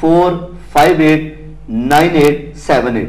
4589878।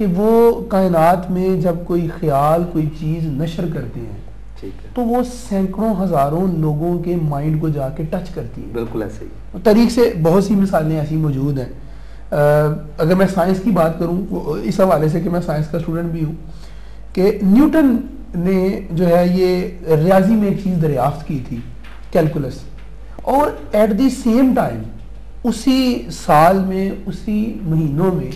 کہ وہ کائنات میں جب کوئی خیال کوئی چیز نشر کرتے ہیں تو وہ سینکڑوں ہزاروں لوگوں کے مائنڈ کو جا کے ٹچ کرتی ہے. بالکل ایسے ہی طریق سے بہت سی مثالیں ایسی موجود ہیں. اگر میں سائنس کی بات کروں اس حوالے سے کہ میں سائنس کا اسٹوڈنٹ بھی ہوں, کہ نیوٹن نے جو ہے یہ ریاضی میں ایک چیز دریافت کی تھی, کیلکولس, اور ایٹ دی سیم ٹائم اسی سال میں اسی مہینوں میں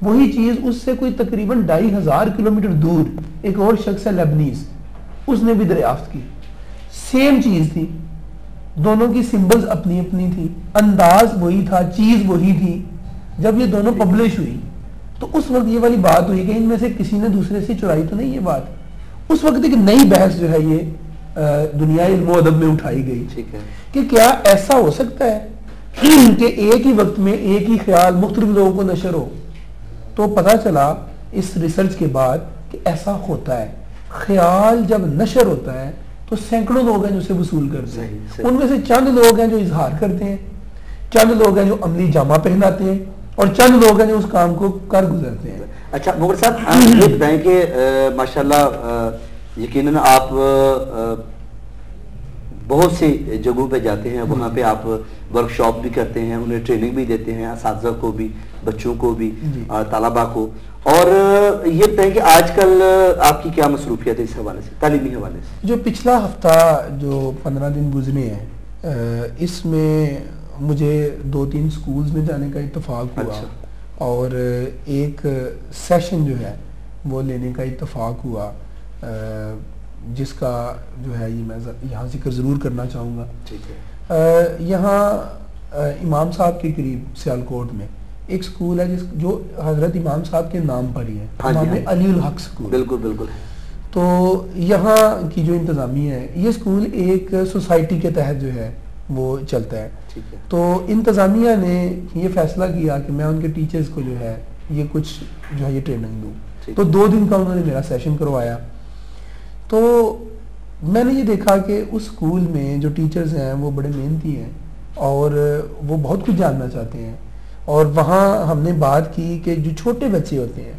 وہی چیز اس سے کوئی تقریباً 2500 کلومیٹر دور ایک اور شخص ہے لیبنیز, اس نے بھی دریافت کی. سیم چیز تھی, دونوں کی سمبلز اپنی اپنی تھی, انداز وہی تھا, چیز وہی تھی. جب یہ دونوں پبلش ہوئی تو اس وقت یہ والی بات ہوئی کہ ان میں سے کسی نے دوسرے سے چرائی تو نہیں یہ بات. اس وقت ایک نئی بحث جو ہے یہ دنیا علم و ادب میں اٹھائی گئی کہ کیا ایسا ہو سکتا ہے کہ ایک ہی وقت میں ایک ہی خیال مختلف لوگوں کو نشر ہو. تو پتہ چلا اس ریسرچ کے بعد کہ ایسا ہوتا ہے. خیال جب نشر ہوتا ہے تو سینکڑوں لوگ ہیں جو اسے وصول کرتے ہیں. ان میں سے چند لوگ ہیں جو اظہار کرتے ہیں, چند لوگ ہیں جو عملی جامہ پہناتے ہیں, اور چند لوگ ہیں جو اس کام کو کر گزرتے ہیں. اچھا مغل صاحب آپ یہ بتائیں کہ ماشاءاللہ یقیناً آپ بہت سی جگہوں پہ جاتے ہیں, وہاں پہ آپ ورک شاپ بھی کرتے ہیں, انہیں ٹریننگ بھی دیتے ہیں, اساتذہ کو بھی, بچوں کو بھی, طلباء کو. اور یہ بتائیں کہ آج کل آپ کی کیا مصروفیت ہے اس حوالے سے, تعلیمی حوالے سے؟ جو پچھلا ہفتہ جو 15 دن گزرے ہیں اس میں مجھے 2-3 سکولز میں جانے کا اتفاق ہوا. اچھا. اور ایک سیشن جو ہے وہ لینے کا اتفاق ہوا جس کا جو ہے یہ میں یہاں ذکر ضرور کرنا چاہوں گا. ٹھیک ہے. یہاں امام صاحب کے قریب سیالکوٹ میں ایک سکول ہے جو حضرت امام صاحب کے نام پر ہی ہے, امام علی الحق سکول. بالکل بالکل. تو یہاں کی جو انتظامیہ ہے, یہ سکول ایک سوسائٹی کے تحت جو ہے وہ چلتا ہے. تو انتظامیہ نے یہ فیصلہ کیا کہ میں ان کے ٹیچرز کو جو ہے یہ کچھ جو ہے یہ ٹریننگ دوں. تو 2 دن کا انہوں نے میرا سیشن کروایا. تو میں نے یہ دیکھا کہ اس سکول میں جو ٹیچرز ہیں وہ بڑے محنتی ہیں اور وہ بہت کچھ جاننا چاہتے ہیں. اور وہاں ہم نے بات کی کہ جو چھوٹے بچے ہوتے ہیں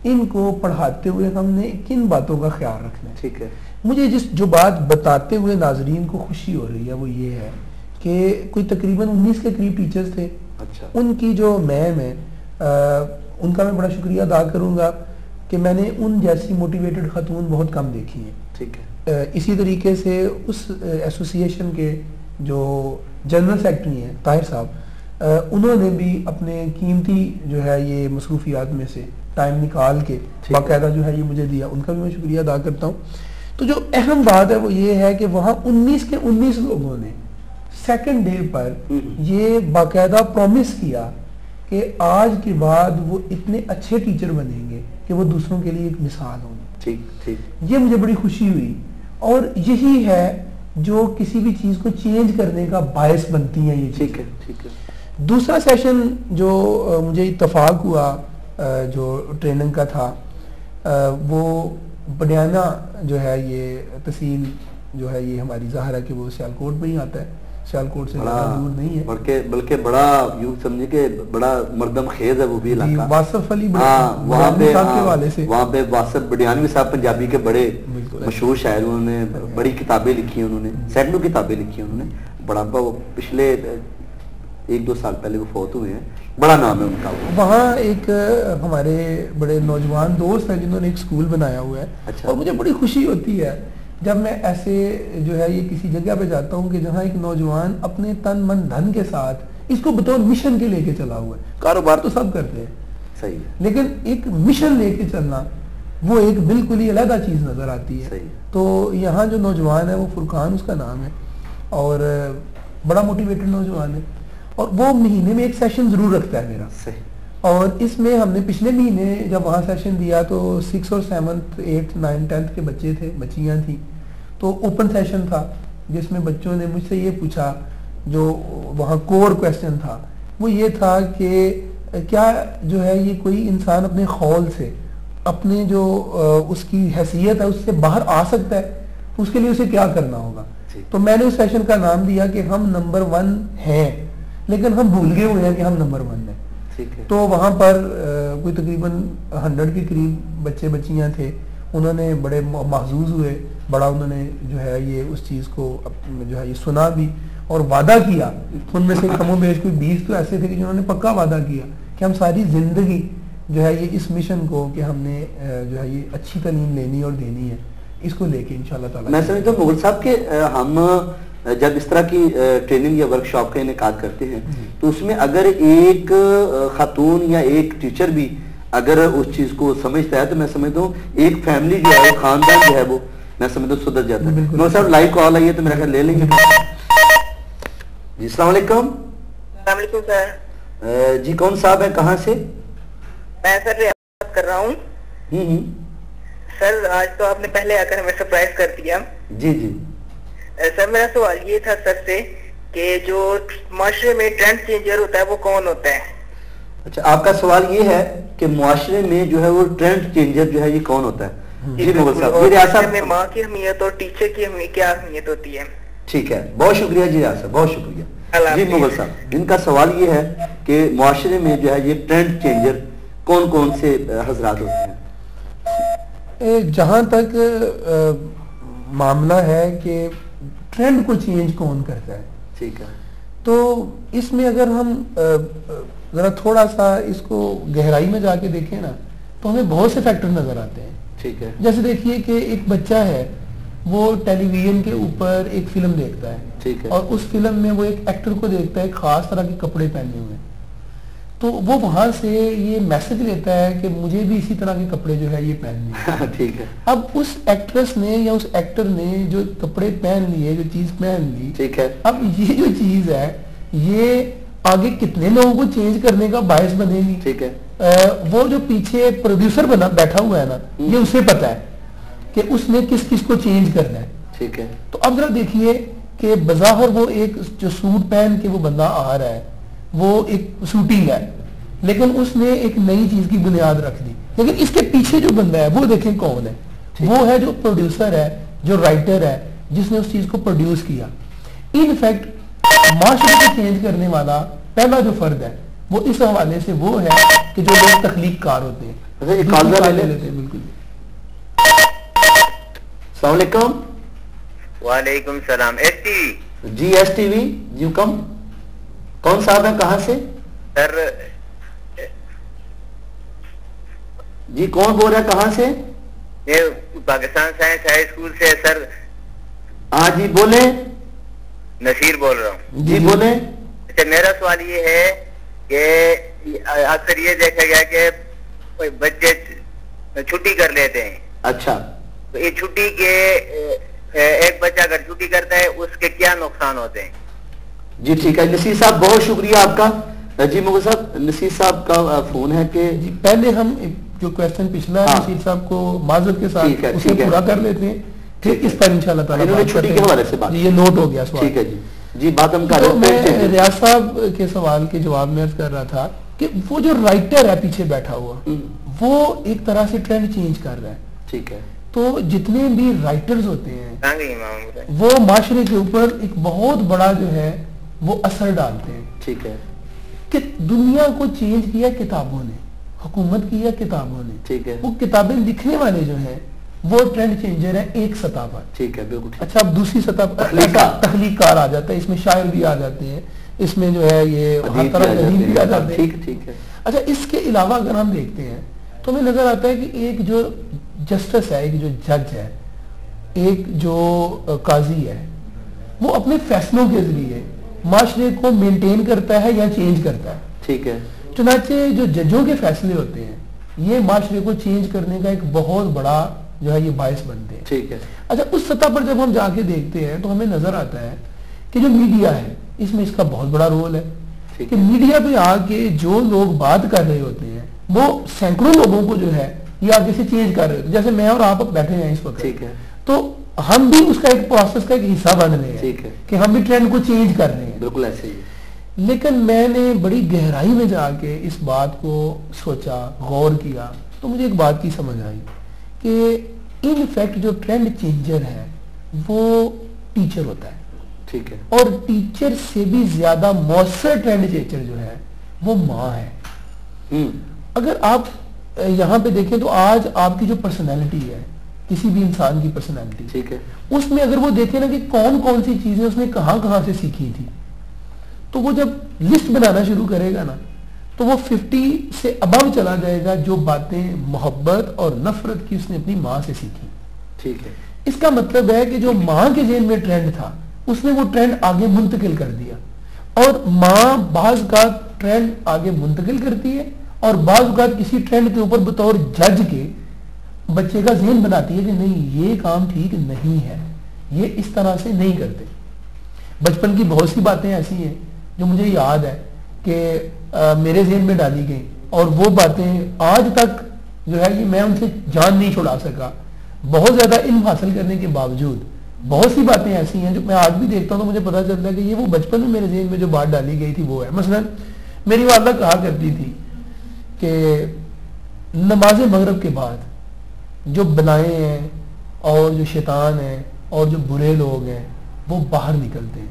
ان کو پڑھاتے ہوئے ہم نے کن باتوں کا خیال رکھنا ہے. ٹھیک ہے. مجھے جو بات بتاتے ہوئے ناظرین کو خوشی ہو رہی ہے وہ یہ ہے کہ کوئی تقریباً 19 کے قریب ٹیچرز تھے. اچھا. ان کی جو میم ہے ان کا میں بڑا شکریہ ادا کروں گا کہ میں نے ان جیسی موٹیویٹڈ خاتون بہت کم دیکھی ہیں. ٹھیک ہے. اسی طریقے سے اس ایسوسی ایشن کے جو جنرل سیکرٹری ہیں طاہر صاحب, انہوں نے بھی اپنے قیمتی جو ہے یہ مصروفیات میں سے ٹائم نکال کے باقاعدہ جو ہے یہ مجھے دیا, ان کا بھی میں شکریہ ادا کرتا ہوں. تو جو اہم بات ہے وہ یہ ہے کہ وہاں 19 کے 19 لوگوں نے سیکنڈ ڈے پر یہ باقاعدہ پرومس کیا کہ آج کے بعد وہ اتنے اچھے ٹیچر بنیں گے کہ وہ دوسروں کے لیے ایک مثال ہوں گے. ٹھیک ٹھیک. یہ مجھے بڑی خوشی ہوئی اور یہی ہے جو کسی بھی چیز کو چینج کرنے کا باعث بنتی ہیں یہ. ٹھیک ہے. ٹھیک ہے. دوسرا سیشن جو مجھے اتفاق ہوا جو ٹریننگ کا تھا وہ بڈیانہ جو ہے یہ تحصیل جو ہے یہ ہماری ظاہر ہے کہ وہ سیالکوٹ میں ہی آتا ہے, سیالکوٹ سے دور نہیں ہے, بلکہ بڑا یوں سمجھے کہ بڑا مردم خیز ہے وہ بھی علاقہ. واصف علی وہاں پہ واصف بڈیانوی صاحب پنجابی کے بڑے مشہور شاعر, انہوں نے بڑی کتابیں لکھی ہیں, انہوں نے سینکڑوں کتابیں لکھی ہیں, انہوں نے بڑا پچھلے 1-2 سال پہلے وہ فوت ہوئے ہیں, بڑا نام ہے ان کا. وہاں ایک ہمارے بڑے نوجوان دوست ہیں جنہوں نے ایک سکول بنایا ہوا ہے. اچھا. اور مجھے بڑی خوشی ہوتی ہے جب میں ایسے جو ہے یہ کسی جگہ پہ جاتا ہوں کہ جہاں ایک نوجوان اپنے تن من دھن کے ساتھ اس کو بطور مشن کے لے کے چلا ہوا ہے. کاروبار تو سب کرتے ہیں, صحیح, لیکن ایک مشن لے کے چلنا وہ ایک بالکل ہی علیحدہ چیز نظر آتی ہے. صحیح. تو یہاں جو نوجوان ہے وہ فرقان اس کا نام ہے اور بڑا موٹیویٹڈ نوجوان ہے اور وہ مہینے میں ایک سیشن ضرور رکھتا ہے میرا. صحیح. اور اس میں ہم نے پچھلے مہینے جب وہاں سیشن دیا تو 6 اور 7th 8th 9th 10th کے بچے تھے, بچیاں تھیں. تو اوپن سیشن تھا جس میں بچوں نے مجھ سے یہ پوچھا, جو وہاں کور کویسچن تھا وہ یہ تھا کہ کیا جو ہے یہ کوئی انسان اپنے خول سے اپنے جو اس کی حیثیت ہے اس سے باہر آ سکتا ہے, اس کے لیے اسے کیا کرنا ہوگا. تو میں نے اس سیشن کا نام دیا کہ ہم نمبر 1 ہیں لیکن ہم بھول گئے ہوئے ہیں کہ ہم نمبر 1 ہیں. تو وہاں پر کوئی تقریباً 100 کے قریب بچے بچیاں تھے، انہوں نے بڑے محظوظ ہوئے، بڑا انہوں نے جو ہے یہ اس چیز کو جو ہے یہ سنا بھی اور وعدہ کیا. ان میں سے کم و بیش کوئی 20 تو ایسے تھے کہ جنہوں نے پکا وعدہ کیا کہ ہم ساری زندگی جو ہے یہ اس مشن کو کہ ہم نے جو ہے یہ اچھی تعلیم لینی اور دینی ہے، اس کو لے کے انشاءاللہ تعالیٰ. میں سمجھتا ہوں مغل صاحب کہ ہم جب اس طرح کی ٹریننگ یا ورک شاپ کا انعقاد کرتے ہیں تو اس میں اگر ایک خاتون یا ایک ٹیچر بھی اگر اس چیز کو سمجھتا ہے تو میں سمجھتا ہوں ایک فیملی جو ہے، خاندان جو ہے وہ میں سمجھتا ہوں سدھر جاتا ہے. مغل صاحب لائیو کال آئی ہے تو میرا خیال لے لیں گے. جی السلام علیکم. السلام علیکم سر. جی کون صاحب ہیں، کہاں سے؟ میں سر ریاض کر رہا ہوں. سر آج تو آپ نے پہلے آ کر ہمیں سرپرائز کر دیا. جی جی سر میرا سوال یہ تھا سر سے کہ جو معاشرے میں ٹرینڈ چینجر ہوتا ہے وہ کون ہوتا ہے؟ اچھا، آپ کا سوال یہ ہے کہ معاشرے میں جو ہے وہ ٹرینڈ چینجر جو ہے یہ کون ہوتا ہے؟ جی مغل صاحب. جی ریاض صاحب، میں ماں کی اہمیت اور ٹیچر کی اہمیت کیا اہمیت ہوتی ہے؟ ٹھیک ہے، بہت شکریہ جی ریاض صاحب، بہت شکریہ. جی مغل صاحب، ان کا سوال یہ ہے کہ معاشرے میں جو ہے یہ ٹرینڈ چینجر کون کون سے حضرات ہوتے ہیں؟ جہاں تک معاملہ ہے کہ ٹرینڈ کو چینج کون کرتا ہے، ٹھیک ہے، تو اس میں اگر ہم ذرا تھوڑا سا اس کو گہرائی میں جا کے دیکھیں نا تو ہمیں بہت سے فیکٹر نظر آتے ہیں. ٹھیک ہے، جیسے دیکھیے کہ ایک بچہ ہے، وہ ٹیلی ویژن کے اوپر ایک فلم دیکھتا ہے، ٹھیک ہے، اور اس فلم میں وہ ایک ایکٹر کو دیکھتا ہے خاص طرح کے کپڑے پہنے ہوئے، تو وہ وہاں سے یہ میسج لیتا ہے کہ مجھے بھی اسی طرح کے کپڑے جو ہے یہ پہننے ہیں. ٹھیک ہے. اب اس ایکٹریس نے یا اس ایکٹر نے جو کپڑے پہن لیے، جو چیز پہن لی، ٹھیک ہے، اب یہ جو چیز ہے یہ آگے کتنے لوگوں کو چینج کرنے کا باعث بنے گی. ٹھیک ہے، وہ جو پیچھے پروڈیوسر بنا بیٹھا ہوا ہے نا، یہ اسے پتا ہے کہ اس نے کس کس کو چینج کرنا ہے. ٹھیک ہے. تو اب ذرا دیکھیے کہ بظاہر وہ ایک جو سوٹ پہن کے وہ بندہ آ رہا ہے وہ ایک شوٹنگ ہے، لیکن اس نے ایک نئی چیز کی بنیاد رکھ دی. لیکن اس کے پیچھے جو بندہ ہے وہ دیکھیں کون ہے. وہ ہے جو پروڈیوسر ہے، جو رائٹر ہے، جس نے اس چیز کو پروڈیوس کیا. ان فیکٹ معاشرے کو چینج کرنے والا پہلا جو فرد ہے وہ اس حوالے سے وہ ہے کہ جو لوگ تخلیق کار ہوتے ہیں. بالکل. السلام علیکم. وعلیکم السلام. S T V. جی ایس ٹی وی، یو کم. کون صاحب ہے، کہاں سے؟ سر جی کون بول رہا ہے، کہاں سے؟ یہ پاکستان سائنس ہائی اسکول سے سر. ہاں جی بولیں. نصیر بول رہا ہوں. جی بولیں. اچھا، میرا سوال یہ ہے کہ اکثر یہ دیکھا گیا کہ بچے چھٹی کر لیتے ہیں. اچھا، تو یہ چھٹی کے ایک بچہ اگر چھٹی کرتا ہے اس کے کیا نقصان ہوتے ہیں؟ جی ٹھیک ہے نصیر صاحب، بہت شکریہ آپ کا. جی مغل صاحب، نصیر صاحب کا فون ہے کہ جی پہلے ہم جو کویسچن پچھلا ہے نصیر صاحب کو معذرت کے ساتھ اسے پورا کر لیتے ہیں، پھر اس پر انشاءاللہ تعالیٰ انہوں نے چھٹی کے حوالے سے بات. جی یہ نوٹ ہو گیا سوال. ٹھیک ہے جی. جی بات ہم کر تو رہے ہیں. میں ریاض صاحب کے سوال کے جواب میں عرض کر رہا تھا کہ وہ جو رائٹر ہے پیچھے بیٹھا ہوا وہ ایک طرح سے ٹرینڈ چینج کر رہا ہے. ٹھیک ہے. تو جتنے بھی رائٹرز ہوتے ہیں امام وہ معاشرے کے اوپر ایک بہت بڑا جو ہے وہ اثر ڈالتے ہیں. ٹھیک ہے. کہ دنیا کو چینج کیا کتابوں نے، حکومت کیا کتابوں نے. ٹھیک ہے. وہ کتابیں لکھنے والے جو ہیں وہ ٹرینڈ چینجر ہیں ایک سطح پر. ٹھیک ہے بالکل. اچھا اب دوسری سطح پر تخلیق کار آ جاتا ہے، اس میں شاعر بھی آ جاتے ہیں، اس میں جو ہے یہ ہر طرح ادیب بھی آ جاتے ہیں. ٹھیک ہے. اچھا اس کے علاوہ اگر ہم دیکھتے ہیں تو ہمیں نظر آتا ہے کہ ایک جو جسٹس ہے، ایک جو جج ہے، ایک جو قاضی ہے، وہ اپنے فیصلوں کے ذریعے معاشرے کو مینٹین کرتا ہے یا چینج کرتا ہے. ٹھیک ہے. چنانچہ جو ججوں کے فیصلے ہوتے ہیں یہ معاشرے کو چینج کرنے کا ایک بہت بڑا جو ہے یہ باعث بنتے ہیں. ٹھیک ہے. اچھا اس سطح پر جب ہم جا کے دیکھتے ہیں تو ہمیں نظر آتا ہے کہ جو میڈیا ہے اس میں اس کا بہت بڑا رول ہے کہ میڈیا پہ آ کے جو لوگ بات کر رہے ہوتے ہیں وہ سینکڑوں لوگوں کو جو ہے یہ آگے سے چینج کر رہے ہوتے ہیں. جیسے میں اور آپ بیٹھے ہیں اس وقت. ٹھیک ہے. تو ہم بھی اس کا ایک پروسیس کا ایک حصہ بن رہے ہیں کہ ہم بھی ٹرینڈ کو چینج کر رہے ہیں. بالکل ایسے ہی. لیکن میں نے بڑی گہرائی میں جا کے اس بات کو سوچا، غور کیا تو مجھے ایک بات کی سمجھ آئی کہ ان فیکٹ جو ٹرینڈ چینجر ہے وہ ٹیچر ہوتا ہے. ٹھیک ہے. اور ٹیچر سے بھی زیادہ مؤثر ٹرینڈ چینجر جو ہے وہ ماں ہے. اگر آپ یہاں پہ دیکھیں تو آج آپ کی جو پرسنالٹی ہے کسی بھی انسان کی پرسنالٹی, ٹھیک ہے, اس میں اگر وہ دیکھیں نا کہ کون کون سی چیزیں اس نے کہاں کہاں سے سیکھی تھی, تو وہ جب لسٹ بنانا شروع کرے گا نا تو وہ 50 سے ابو چلا جائے گا جو باتیں محبت اور نفرت کی اس نے اپنی ماں سے سیکھی. ٹھیک ہے, اس کا مطلب ہے کہ جو ماں کے ذہن میں ٹرینڈ تھا اس نے وہ ٹرینڈ آگے منتقل کر دیا, اور ماں بعض اوقات ٹرینڈ آگے منتقل کرتی ہے اور بعض اوقات کسی ٹرینڈ کے اوپر بطور جج کے بچے کا ذہن بناتی ہے کہ نہیں یہ کام ٹھیک نہیں ہے, یہ اس طرح سے نہیں کرتے. بچپن کی بہت سی باتیں ایسی ہیں جو مجھے یاد ہے کہ میرے ذہن میں ڈالی گئی, اور وہ باتیں آج تک جو ہے یہ میں ان سے جان نہیں چھڑا سکا. بہت زیادہ علم حاصل کرنے کے باوجود بہت سی باتیں ایسی ہیں جو میں آج بھی دیکھتا ہوں تو مجھے پتا چلتا ہے کہ یہ وہ بچپن میں میرے ذہن میں جو بات ڈالی گئی تھی وہ ہے. مثلا میری والدہ کہا کرتی تھی کہ نماز مغرب کے بعد جو بلائیں ہیں اور جو شیطان ہیں اور جو برے لوگ ہیں وہ باہر نکلتے ہیں,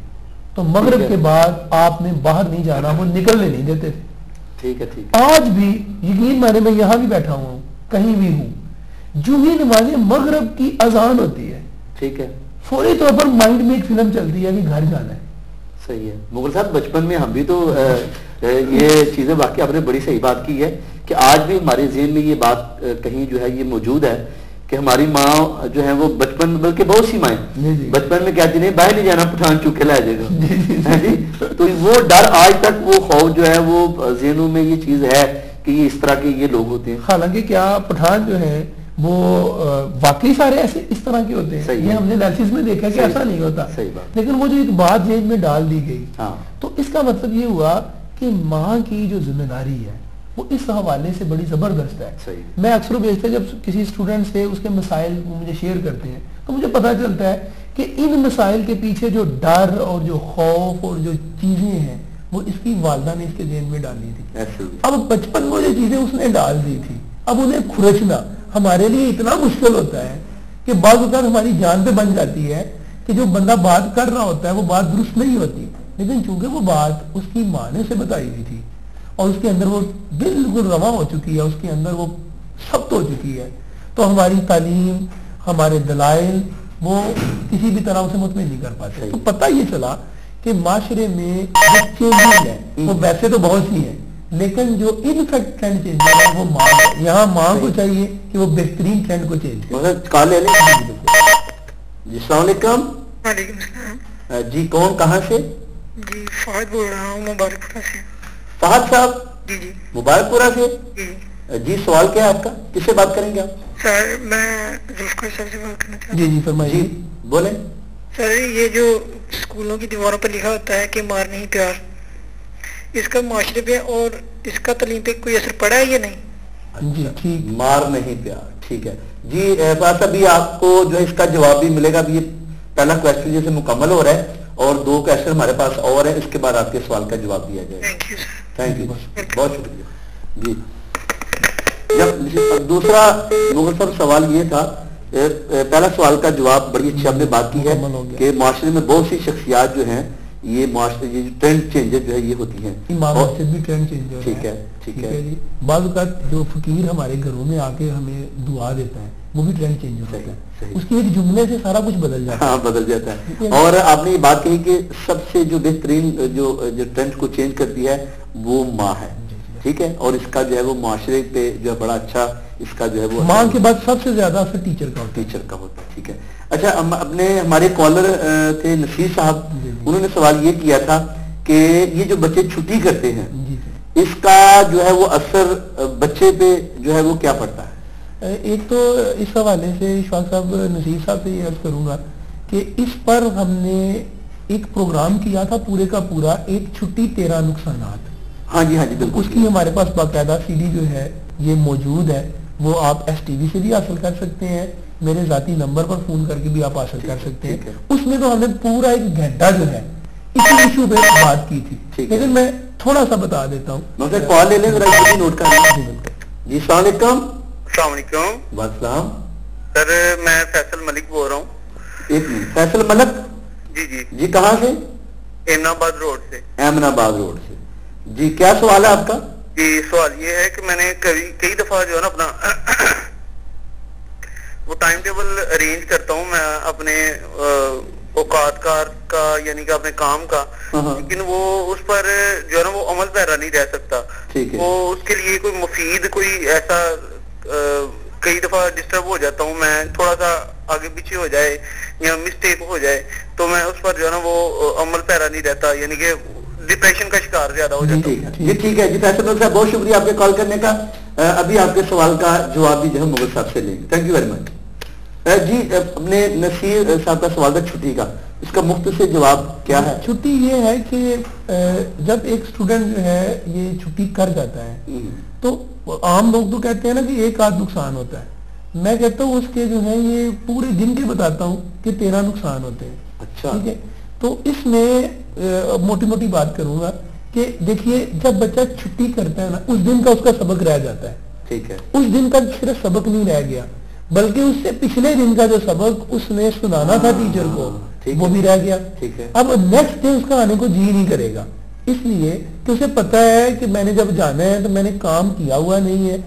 تو مغرب کے بعد آپ نے باہر نہیں جانا, وہ نکلنے نہیں دیتے تھے. ٹھیک ہے, ٹھیک ہے. آج بھی یقین مانے میں یہاں بھی بیٹھا ہوں کہیں بھی ہوں, جو ہی نماز مغرب کی اذان ہوتی ہے ٹھیک ہے فوری طور پر مائنڈ میں ایک فلم چلتی ہے کہ گھر جانا ہے. صحیح ہے مغل صاحب, بچپن میں ہم بھی تو یہ چیزیں واقعی آپ نے بڑی صحیح بات کی ہے کہ آج بھی ہمارے ذہن میں یہ بات کہیں جو ہے یہ موجود ہے کہ ہماری ماں جو ہے وہ بچپن, بلکہ بہت سی مائیں بچپن میں کہتی نہیں باہر نہیں جانا پٹھان چوک کے لے جائے گا, تو وہ ڈر آج تک وہ خوف جو ہے وہ ذہنوں میں یہ چیز ہے کہ یہ اس طرح کے یہ لوگ ہوتے ہیں. حالانکہ کیا پٹھان جو ہے وہ واقعی سارے ایسے اس طرح کے ہوتے ہیں, یہ ہم نے انالیسس میں دیکھا کہ ایسا نہیں ہوتا, لیکن وہ جو ایک بات ذہن میں ڈال دی گئی, تو اس کا مطلب یہ ہوا کہ ماں کی جو ذمہ داری ہے وہ اس حوالے سے بڑی زبردست ہے. میں اکثر و بیشتر جب کسی اسٹوڈنٹ سے اس کے مسائل مجھے شیئر کرتے ہیں تو مجھے پتا چلتا ہے کہ ان مسائل کے پیچھے جو ڈر اور جو خوف اور جو چیزیں ہیں وہ اس کی والدہ نے اس کے ذہن میں ڈالی تھی. اب بچپن میں جو چیزیں اس نے ڈال دی تھی اب انہیں کھرچنا ہمارے لیے اتنا مشکل ہوتا ہے کہ بعض اوقات ہماری جان پہ بن جاتی ہے کہ جو بندہ بات کر رہا ہوتا ہے وہ بات درست نہیں ہوتی, لیکن چونکہ وہ بات اس کی ماں نے اسے بتائی ہوئی تھی اور اس کے اندر وہ بالکل رواں ہو چکی ہے, اس کے اندر وہ ثبت ہو چکی ہے, تو ہماری تعلیم ہمارے دلائل وہ کسی بھی طرح اسے مطمئن نہیں کر پاتے. تو پتہ یہ چلا کہ معاشرے میں جو چینجز ہیں وہ ویسے تو بہت سی ہیں, لیکن جو انفیکٹ ٹرینڈ چینج ہے وہ ماں ہے. یہاں ماں کو چاہیے کہ وہ بہترین ٹرینڈ کو چینج کرے. جی السلام علیکم. وعلیکم السلام. جی کون کہاں سے؟ جی فہد بول رہا ہوں مبارک پورہ سے. فہد صاحب جی جی مبارک پورہ سے. جی جی سوال کیا ہے آپ کا, کس سے بات کریں گے آپ؟ سر میں ذوالفقار صاحب سے بات کرنا چاہتا ہوں. جی جی فرمائیے. جی بولیں. سر یہ جو اسکولوں کی دیواروں پر لکھا ہوتا ہے کہ مار نہیں پیار, اس کا معاشرے پہ اور اس کا تعلیم پہ کوئی اثر پڑا ہے یا نہیں؟ جی ٹھیک, مار نہیں پیار, ٹھیک ہے جی. بات ابھی آپ کو جو ہے اس کا جواب بھی ملے گا. ابھی یہ پہلا کویسچن جیسے مکمل ہو رہا ہے اور 2 کویسچن ہمارے پاس اور ہیں, اس کے بعد آپ کے سوال کا جواب دیا جائے گا. Thank you sir. Thank you, بہت شکریہ جی. جب دوسرا مغل صاحب سوال یہ تھا, پہلا سوال کا جواب بڑی اچھی آپ نے بات کی ہے کہ معاشرے میں بہت سی شخصیات جو ہیں یہ معاشرے یہ ٹرینڈ چینجر جو ہے یہ ہوتی ہیں, بھی ٹرینڈ چینج. ٹھیک ہے ٹھیک ہے جی. بعض اوقات جو فقیر ہمارے گھروں میں آ کے ہمیں دعا دیتا ہے وہ بھی ٹرینڈ چینج ہوتا ہے, اس کے ایک جملے سے سارا کچھ بدل جاتا ہے. ہاں بدل جاتا ہے. اور آپ نے یہ بات کہی کہ سب سے جو بہترین جو ٹرینڈ کو چینج کرتی ہے وہ ماں ہے, ٹھیک ہے, اور اس کا جو ہے وہ معاشرے پہ جو ہے بڑا اچھا اس کا جو ہے وہ ماں کے بعد سب سے زیادہ اثر ٹیچر کا ہوتا ہے. ٹھیک ہے. اچھا اپنے ہمارے کالر تھے نصیر صاحب, انہوں نے سوال یہ کیا تھا کہ یہ جو بچے چھٹی کرتے ہیں اس کا جو ہے وہ اثر بچے پہ جو ہے وہ کیا پڑتا ہے؟ ایک تو اس حوالے سے اشفاق صاحب نصیر صاحب سے یہ عرض کروں گا کہ اس پر ہم نے ایک پروگرام کیا تھا پورے کا پورا, ایک چھٹی 13 نقصانات. ہاں جی ہاں جی بالکل. اس کی ہمارے پاس باقاعدہ سی ڈی جو ہے یہ موجود ہے, وہ آپ ایس ٹی وی سے بھی حاصل کر سکتے ہیں, میرے ذاتی نمبر پر فون کر کے بھی آپ حاصل کر سکتے ہیں. اس میں تو ہم نے پورا 1 گھنٹہ جو ہے اسی ایشو پہ بات کی تھی, لیکن میں تھوڑا سا بتا دیتا ہوں. کال لے لیں ذرا, نوٹ کر لیں. جی السلام علیکم. السلام علیکم. وعلیکم سر میں فیصل ملک بول رہا ہوں. ایک منٹ, فیصل ملک. جی جی جی کہاں سے؟ ایمن آباد روڈ سے. ایمن آباد روڈ سے. جی کیا سوال ہے آپ کا؟ جی سوال یہ ہے کہ میں نے کئی دفعہ جو ہے نا اپنا وہ ٹائم ٹیبل ارینج کرتا ہوں میں اپنے اوقات کا یعنی کہ اپنے کام کا، لیکن وہ اس پر جو ہے نا وہ عمل پیرا نہیں رہ سکتا. وہ اس کے لیے کوئی مفید کوئی ایسا کئی دفعہ ڈسٹرب ہو جاتا ہوں میں، تھوڑا سا آگے پیچھے ہو جائے یا مسٹیک ہو جائے تو میں اس پر جو ہے نا وہ عمل پیرا نہیں رہتا، یعنی کہ ڈپریشن کا شکار زیادہ ہو جاتا ہوں. جی ٹھیک ہے جی فیصل صاحب، بہت شکریہ آپ کے کال کرنے کا. ابھی آپ کے سوال کا جواب بھی جو ہے مغل صاحب سے لیں گے. Thank you very much. جی اپنے نصیر صاحب کا سوال تھا چھٹی کا، اس کا مختصر جواب کیا ہے؟ چھٹی یہ ہے کہ جب ایک اسٹوڈنٹ جو ہے یہ چھٹی کر جاتا ہے تو عام لوگ تو کہتے ہیں نا کہ ایک آدھ نقصان ہوتا ہے، میں کہتا ہوں اس کے جو ہے یہ پورے دن کے بتاتا ہوں کہ 13 نقصان ہوتے ہیں. اچھا ٹھیک ہے، تو اس میں موٹی موٹی بات کروں گا کہ دیکھیے جب بچہ چھٹی کرتا ہے نا اس دن کا اس کا سبق رہ جاتا ہے. ٹھیک ہے، اس دن کا صرف سبق نہیں رہ گیا بلکہ اس سے پچھلے دن کا جو سبق اس نے سنانا تھا ٹیچر کو وہ بھی رہ گیا. اب نیکسٹ ڈے اس کا آنے کو جی نہیں کرے گا، اس لیے کہ اسے پتا ہے کہ میں نے جب جانا ہے تو میں نے کام کیا ہوا نہیں ہے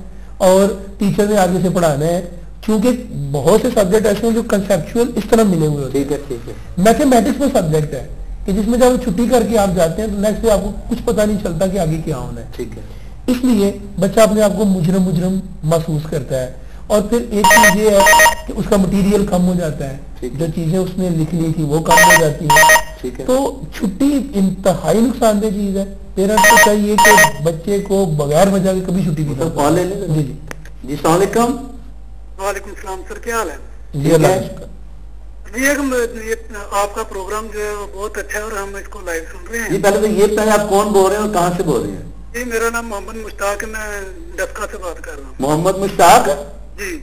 اور ٹیچر نے آگے سے پڑھانا ہے. کیونکہ بہت سے سبجیکٹ ایسے ہیں جو کنسیپچول اس طرح ملے ہوئے ہوتے ہیں. میتھمیٹکس میں سبجیکٹ ہے کہ جس میں جب چھٹی کر کے آپ جاتے ہیں تو نیکسٹ ڈے آپ کو کچھ پتا نہیں چلتا کہ آگے کیا ہونا ہے. ٹھیک ہے، اس لیے بچہ اپنے آپ کو مجرم محسوس کرتا ہے. اور پھر ایک چیز یہ ہے کہ اس کا مٹیریل کم ہو جاتا ہے، جو چیزیں اس نے لکھ لی تھی وہ کم ہو جاتی ہیں. تو چھٹی انتہائی نقصان دہ چیز ہے. پیرنٹس کو چاہیے کہ بچے کو بغیر وجہ کے کبھی چھٹی نہیں دیں. جی جی السلام علیکم. وعلیکم السلام سر، کیا حال ہے؟ جی اللہ جی آپ کا پروگرام جو ہے وہ بہت اچھا ہے اور ہم اس کو لائیو سن رہے ہیں. جی پہلے تو یہ بتائیں آپ کون بول رہے ہیں اور کہاں سے بول رہے ہیں؟ جی میرا نام محمد مشتاق ہے، میں ڈسکا سے بات کر رہا ہوں. محمد مشتاق جی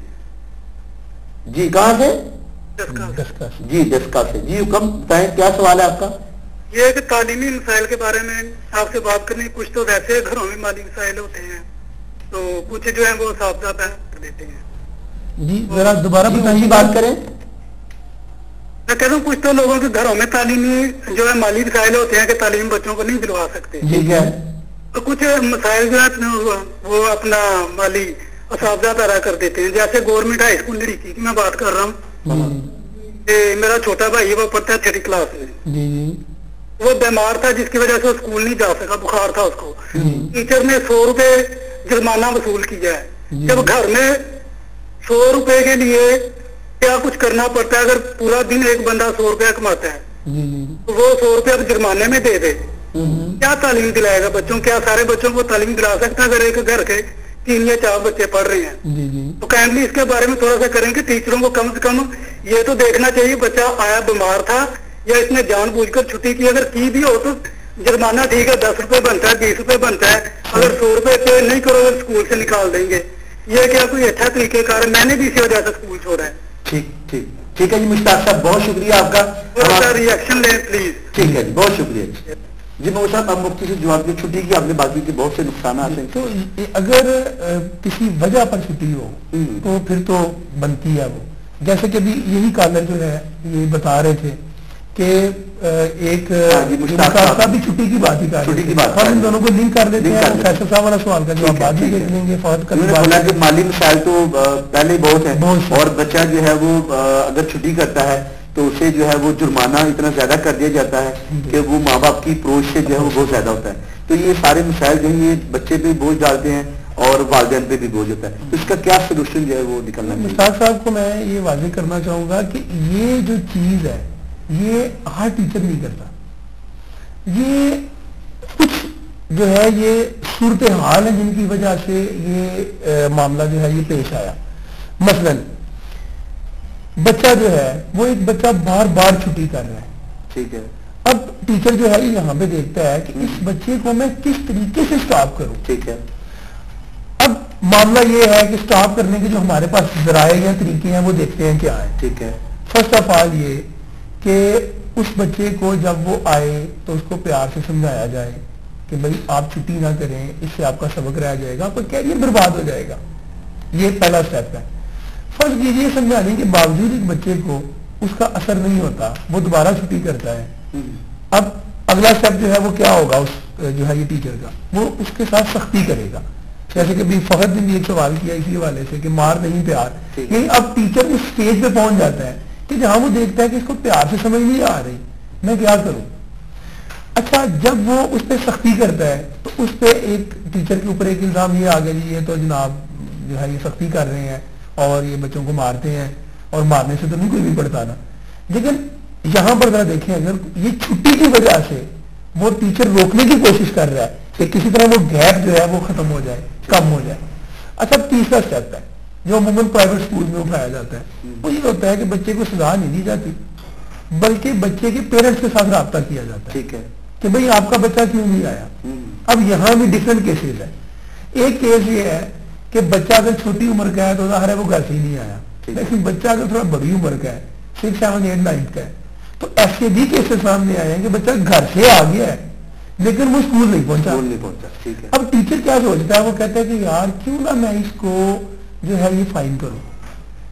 جی کہاں سے؟ ڈسکا. جی ڈسکا سے. جی حکم بتائیں کیا سوال ہے آپ کا؟ یہ ہے کہ تعلیمی مسائل کے بارے میں آپ سے بات کرنی. کچھ تو ویسے گھروں میں مالی مسائل ہوتے ہیں تو کچھ جو ہے وہ اساتذہ بیان کر دیتے ہیں. جی ذرا دوبارہ بات کریں. میں کہتا ہوں کچھ تو لوگوں کے گھروں میں تعلیمی جو ہے مالی مسائل ہوتے ہیں کہ تعلیم بچوں کو نہیں دلوا سکتے. ٹھیک ہے. تو کچھ مسائل جو ہے وہ اپنا مالی اساتذہ پیدا کر دیتے ہیں. جیسے گورنمنٹ ہائی اسکول لڑکی کی میں بات کر رہا ہوں، میرا چھوٹا بھائی وہ پڑھتا ہے 3rd کلاس میں. وہ بیمار تھا جس کی وجہ سے وہ اسکول نہیں جا سکا، بخار تھا اس کو. ٹیچر نے 100 روپے جرمانہ وصول کیا ہے. جب گھر میں 100 روپے کے لیے کیا کچھ کرنا پڑتا ہے، اگر پورا دن ایک بندہ 100 روپیہ کماتا ہے تو وہ 100 روپیہ جرمانے میں دے دے، کیا تعلیم دلائے گا بچوں؟ کیا سارے بچوں کو تعلیم دلا سکتا ہے اگر ایک گھر کے 3 یا 4 بچے پڑھ رہے ہیں؟ تو کائنڈلی اس کے بارے میں تھوڑا سا کریں کہ ٹیچروں کو کم سے کم یہ تو دیکھنا چاہیے بچہ آیا بیمار تھا یا اس نے جان بوجھ کر چھٹی کی، اگر کی بھی ہو تو جرمانہ ٹھیک ہے 10 روپے بنتا ہے 20 روپے بنتا ہے، اگر 100 روپے پے نہیں کرو گے اسکول سے نکال دیں گے. یہ کیا کوئی اچھا طریقہ کار ہے؟ میں نے بھی اسی وجہ سے اسکول چھوڑا ہے. ٹھیک ہے جی مشتاق صاحب بہت شکریہ آپ کا. ریئیکشن لیں پلیز. ٹھیک ہے جی بہت شکریہ. جی محمد صاحب اب مفتی سے جواب کی چھٹی کی آپ نے بات کی کہ بہت سے نقصانات ہیں. تو اگر کسی وجہ پر چھٹی ہو تو پھر تو بنتی ہے وہ. جیسے کہ ابھی یہی کالر جو ہے یہ بتا رہے تھے کہ ایک بھی چھٹی کی بات ہی کر رہے تھے. ہم ان دونوں کو لنک کر دیتے ہیں. فیصل صاحب والا سوال کا جواب بعد میں دیکھ لیں گے. کہ مالی مسائل تو پہلے بہت ہیں اور بچہ جو ہے وہ اگر چھٹی کرتا ہے تو اسے جو ہے وہ جرمانہ اتنا زیادہ کر دیا جاتا ہے کہ وہ ماں باپ کی اپروچ سے جو ہے وہ بہت زیادہ ہوتا ہے. تو یہ سارے مسائل جو ہیں یہ بچے پہ بوجھ ڈالتے ہیں اور والدین پہ بھی بوجھ ہوتا ہے. تو اس کا کیا سولوشن جو ہے وہ نکلنا ہے؟ مشتاق صاحب کو میں یہ واضح کرنا چاہوں گا کہ یہ جو چیز ہے یہ ہر ٹیچر نہیں کرتا. یہ کچھ جو ہے یہ صورتحال ہے جن کی وجہ سے یہ معاملہ جو ہے یہ پیش آیا. مثلاً بچہ جو ہے وہ ایک بچہ بار بار چھٹی کر رہا ہے. ٹھیک ہے. اب ٹیچر جو ہے یہاں پہ دیکھتا ہے کہ اس بچے کو میں کس طریقے سے سٹاپ کروں. ٹھیک ہے. اب معاملہ یہ ہے کہ سٹاپ کرنے کے جو ہمارے پاس ذرائع یا طریقے ہیں وہ دیکھتے ہیں کیا ہے. ٹھیک ہے. فرسٹ آف آل یہ کہ اس بچے کو جب وہ آئے تو اس کو پیار سے سمجھایا جائے کہ بھائی آپ چھٹی نہ کریں، اس سے آپ کا سبق رہ جائے گا، آپ کا کیریئر برباد ہو جائے گا. یہ پہلا سٹیپ ہے. فرض کیجیے سمجھانے کے باوجود ایک بچے کو اس کا اثر نہیں ہوتا، وہ دوبارہ چھٹی کرتا ہے. اب اگلا سٹیپ جو ہے وہ کیا ہوگا اس جو ہے یہ ٹیچر کا وہ اس کے ساتھ سختی کرے گا. جیسے کہ فخر نے بھی ایک سوال کیا اسی حوالے سے کہ مار نہیں پیار, یعنی اب ٹیچر اس اسٹیج پہ پہنچ جاتا ہے کہ جہاں وہ دیکھتا ہے کہ اس کو پیار سے سمجھ نہیں آ رہی, میں کیا کروں. اچھا جب وہ اس پہ سختی کرتا ہے تو اس پہ ایک ٹیچر کے اوپر ایک الزام یہ آ گیا جی یہ تو جناب جو ہے یہ سختی کر رہے ہیں اور یہ بچوں کو مارتے ہیں, اور مارنے سے تو نہیں کوئی بھی پڑتا نا. لیکن یہاں پر ذرا دیکھیں اگر یہ چھٹی کی وجہ سے وہ ٹیچر روکنے کی کوشش کر رہا ہے کہ کسی طرح وہ گیپ جو ہے وہ ختم ہو جائے, کم ہو جائے. اچھا تیسرا اسٹیپ ہے جو عموماً پرائیویٹ اسکول میں اٹھایا جاتا ہے, وہ یہ ہوتا ہے کہ بچے کو سزا نہیں دی جاتی بلکہ بچے کے پیرنٹس کے ساتھ رابطہ کیا جاتا ہے. ٹھیک ہے کہ بھئی آپ کا بچہ کیوں نہیں آیا. اب یہاں بھی ڈفرینٹ کیسز ہے. ایک کیس یہ ہے کہ بچہ اگر چھوٹی عمر کا ہے تو ظاہر ہے وہ گھر سے ہی نہیں آیا, لیکن بچہ اگر تھوڑا بڑی عمر کا ہے 6, 7, 8, 9 کا ہے تو ایسے بھی کیسز سامنے آئے ہیں کہ بچہ گھر سے آ گیا ہے لیکن وہ اسکول نہیں پہنچا. اب ٹیچر کیا سوچتا ہے, وہ کہتا ہے کہ یار کیوں نہ میں اس کو جو ہے یہ فائن کروں,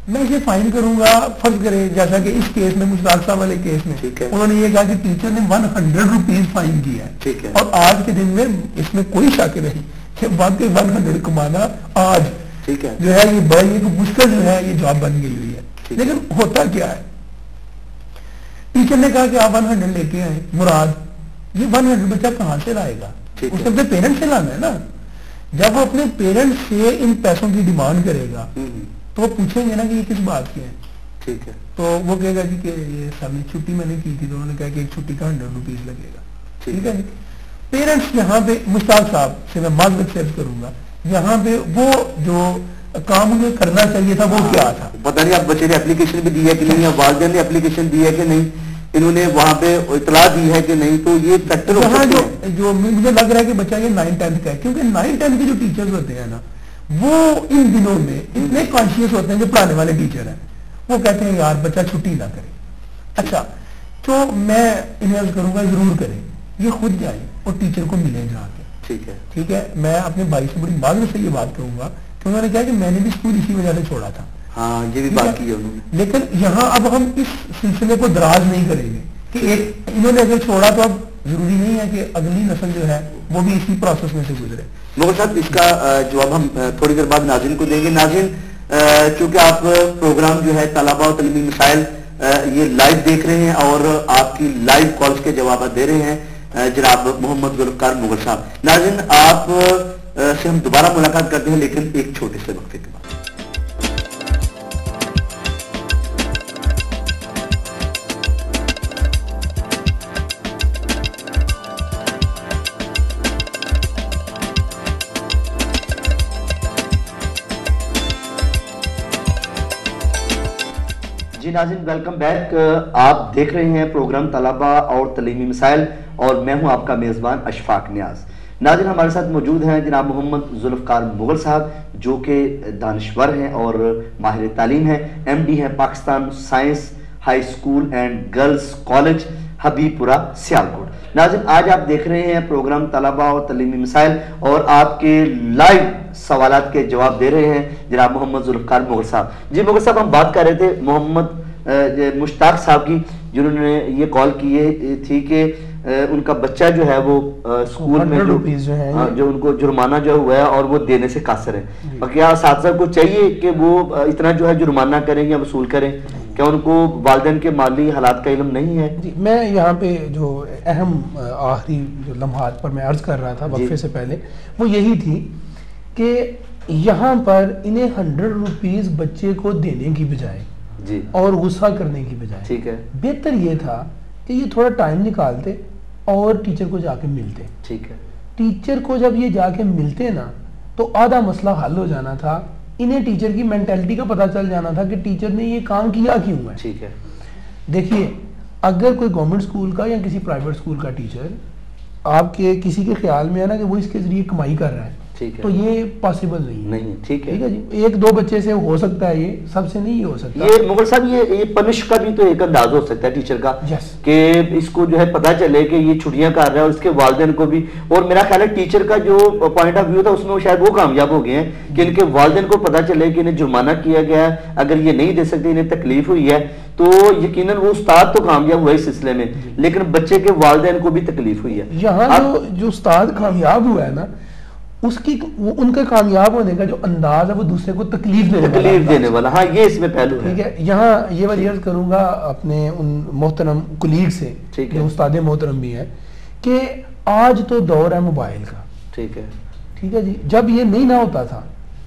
میں اسے فائن کروں گا. فرض کرے جیسا کہ اس کیس میں مشتاق صاحب والے کیس میں انہوں نے یہ کہا کہ ٹیچر نے 100 روپیز فائن کیا ہے, اور آج کے دن میں اس میں کوئی شک نہیں کہ واقعی 100 کمانا آج جو ہے یہ بڑا ایک مشکل جو ہے یہ جاب بن گئی ہوئی ہے. لیکن ہوتا کیا ہے, ٹیچر نے کہا کہ آپ 100 لے کے آئے, مراد یہ 100 بچہ کہاں سے لائے گا, اس نے اپنے پیرنٹ سے لانا ہے نا. جب وہ اپنے پیرنٹ سے ان پیسوں کی ڈیمانڈ کرے گا تو وہ پوچھیں گے نا کہ یہ کس بات کی ہے. ٹھیک ہے, تو وہ کہے گا جی کہ یہ سب نے چھٹی میں نے کی تھی, تو انہوں نے کہا کہ ایک چھٹی کا 100 روپیز لگے گا. ٹھیک ہے جی. پیرنٹس یہاں پہ مشتاق صاحب سے میں معذرت ایکسپٹ کروں گا, یہاں پہ وہ جو کام انہیں کرنا چاہیے تھا وہ کیا تھا, پتہ نہیں اب بچے نے اپلیکیشن بھی دی ہے کہ نہیں, یا والدین نے اپلیکیشن دی ہے کہ نہیں, انہوں نے وہاں پہ اطلاع دی ہے کہ نہیں, تو یہ فیکٹر ہو سکتے ہیں. جو مجھے لگ رہا ہے کہ بچہ یہ 9-10 کا ہے, کیونکہ 9-10 کے جو ٹیچرز ہوتے ہیں نا وہ ان دنوں میں اتنے کانشیس ہوتے ہیں جو پڑھانے والے ٹیچر ہیں, وہ کہتے ہیں یار بچہ چھٹی نہ کرے. اچھا تو میں انہیں عرض کروں گا ضرور کریں, یہ خود جائیں اور ٹیچر کو ملیں جا کے. ٹھیک ہے, میں اپنے بھائی سے بڑی معذرت سے یہ بات کہوں گا کہ انہوں نے کہا کہ میں نے بھی اسکول اسی وجہ سے چھوڑا تھا. ہاں یہ بھی بات کی ہے انہوں نے. لیکن یہاں اب ہم اس سلسلے کو دراز نہیں کریں گے کہ ایک انہوں نے اگر چھوڑا تو اب ضروری نہیں ہے کہ اگلی نسل جو ہے وہ بھی اسی پروسیس میں سے گزرے. مغل صاحب اس کا جواب ہم تھوڑی دیر بعد ناظرین کو دیں گے. ناظرین چونکہ آپ پروگرام جو ہے طلباء و تعلیمی مسائل یہ لائیو دیکھ رہے ہیں اور آپ کی لائیو کالز کے جوابات دے رہے ہیں جناب محمد ذوالفقار مغل صاحب. ناظرین آپ سے ہم دوبارہ ملاقات کرتے ہیں لیکن ایک چھوٹے سے وقفے کے بعد. جی ناظرین ویلکم بیک. آپ دیکھ رہے ہیں پروگرام طلباء اور تعلیمی مسائل اور میں ہوں آپ کا میزبان اشفاق نیاز. ناظرین ہمارے ساتھ موجود ہیں جناب محمد ذوالفقار مغل صاحب جو کہ دانشور ہیں اور ماہر تعلیم ہیں, MD ہیں Pakistan science high school and girls college Habibpura Sialkot. ناظرین آج آپ دیکھ رہے ہیں پروگرام طلباء اور تعلیمی مسائل اور آپ کے لائیو سوالات کے جواب دے رہے ہیں جناب محمد ذوالفقار مغل صاحب. جی مغل صاحب ہم بات کر رہے تھے محمد مشتاق صاحب کی جنہوں نے یہ کال کی تھی کہ ان کا بچہ جو ہے وہ اسکول میں جو ان کو جرمانہ جو ہوا ہے اور وہ دینے سے قاصر ہے. کیا اساتذہ کو چاہیے کہ وہ اتنا جو ہے جرمانہ کریں یا وصول کریں, کیا ان کو والدین کے مالی حالات کا علم نہیں ہے؟ جی میں یہاں پہ جو اہم آخری جو لمحات پر میں عرض کر رہا تھا وقفے سے پہلے وہ یہی تھی کہ یہاں پر انہیں 100 روپیز بچے کو دینے کی بجائے جی اور غصہ کرنے کی بجائے ٹھیک ہے بہتر یہ تھا کہ یہ تھوڑا ٹائم نکالتے اور ٹیچر کو جا کے ملتے. ٹھیک ہے, ٹیچر کو جب یہ جا کے ملتے نا تو آدھا مسئلہ حل ہو جانا تھا, انہیں ٹیچر کی مینٹلٹی کا پتہ چل جانا تھا کہ ٹیچر نے یہ کام کیا کیوں ہے. ٹھیک ہے, دیکھیے اگر کوئی گورنمنٹ اسکول کا یا کسی پرائیویٹ اسکول کا ٹیچر آپ کے کسی کے خیال میں ہے نا کہ وہ اس کے ذریعے کمائی کر رہا ہے تو یہ پاسبل نہیں. ٹھیک ہے جی, 1-2 بچے سے ہو سکتا ہے, یہ سب سے نہیں ہو سکتا. یہ مغل صاحب یہ پنش کا بھی تو ایک انداز ہو سکتا ہے ٹیچر کا کہ اس کو جو ہے پتہ چلے کہ یہ چھٹیاں کر رہا ہے اور اس کے والدین کو بھی, اور میرا خیال ہے ٹیچر کا جو پوائنٹ آف ویو تھا اس میں شاید وہ کامیاب ہو گئے ہیں کہ ان کے والدین کو پتہ چلے کہ انہیں جرمانہ کیا گیا ہے, اگر یہ نہیں دے سکتے انہیں تکلیف ہوئی ہے تو یقیناً وہ استاد تو کامیاب ہوا اس سلسلے میں، لیکن بچے کے والدین کو بھی تکلیف ہوئی ہے. یہاں جو استاد کامیاب ہوا ہے نا، اس کی ان کا کامیاب ہونے کا جو انداز ہے وہ دوسرے کو تکلیف دینے والا. ہاں یہ اس میں پہلو ہے. ٹھیک ہے، یہاں یہ والی عرض کروں گا اپنے ان محترم کلیگ سے جو استاد محترم بھی ہیں کہ آج تو دور ہے موبائل کا. ٹھیک ہے، ٹھیک ہے جی. جب یہ نہیں نہ ہوتا تھا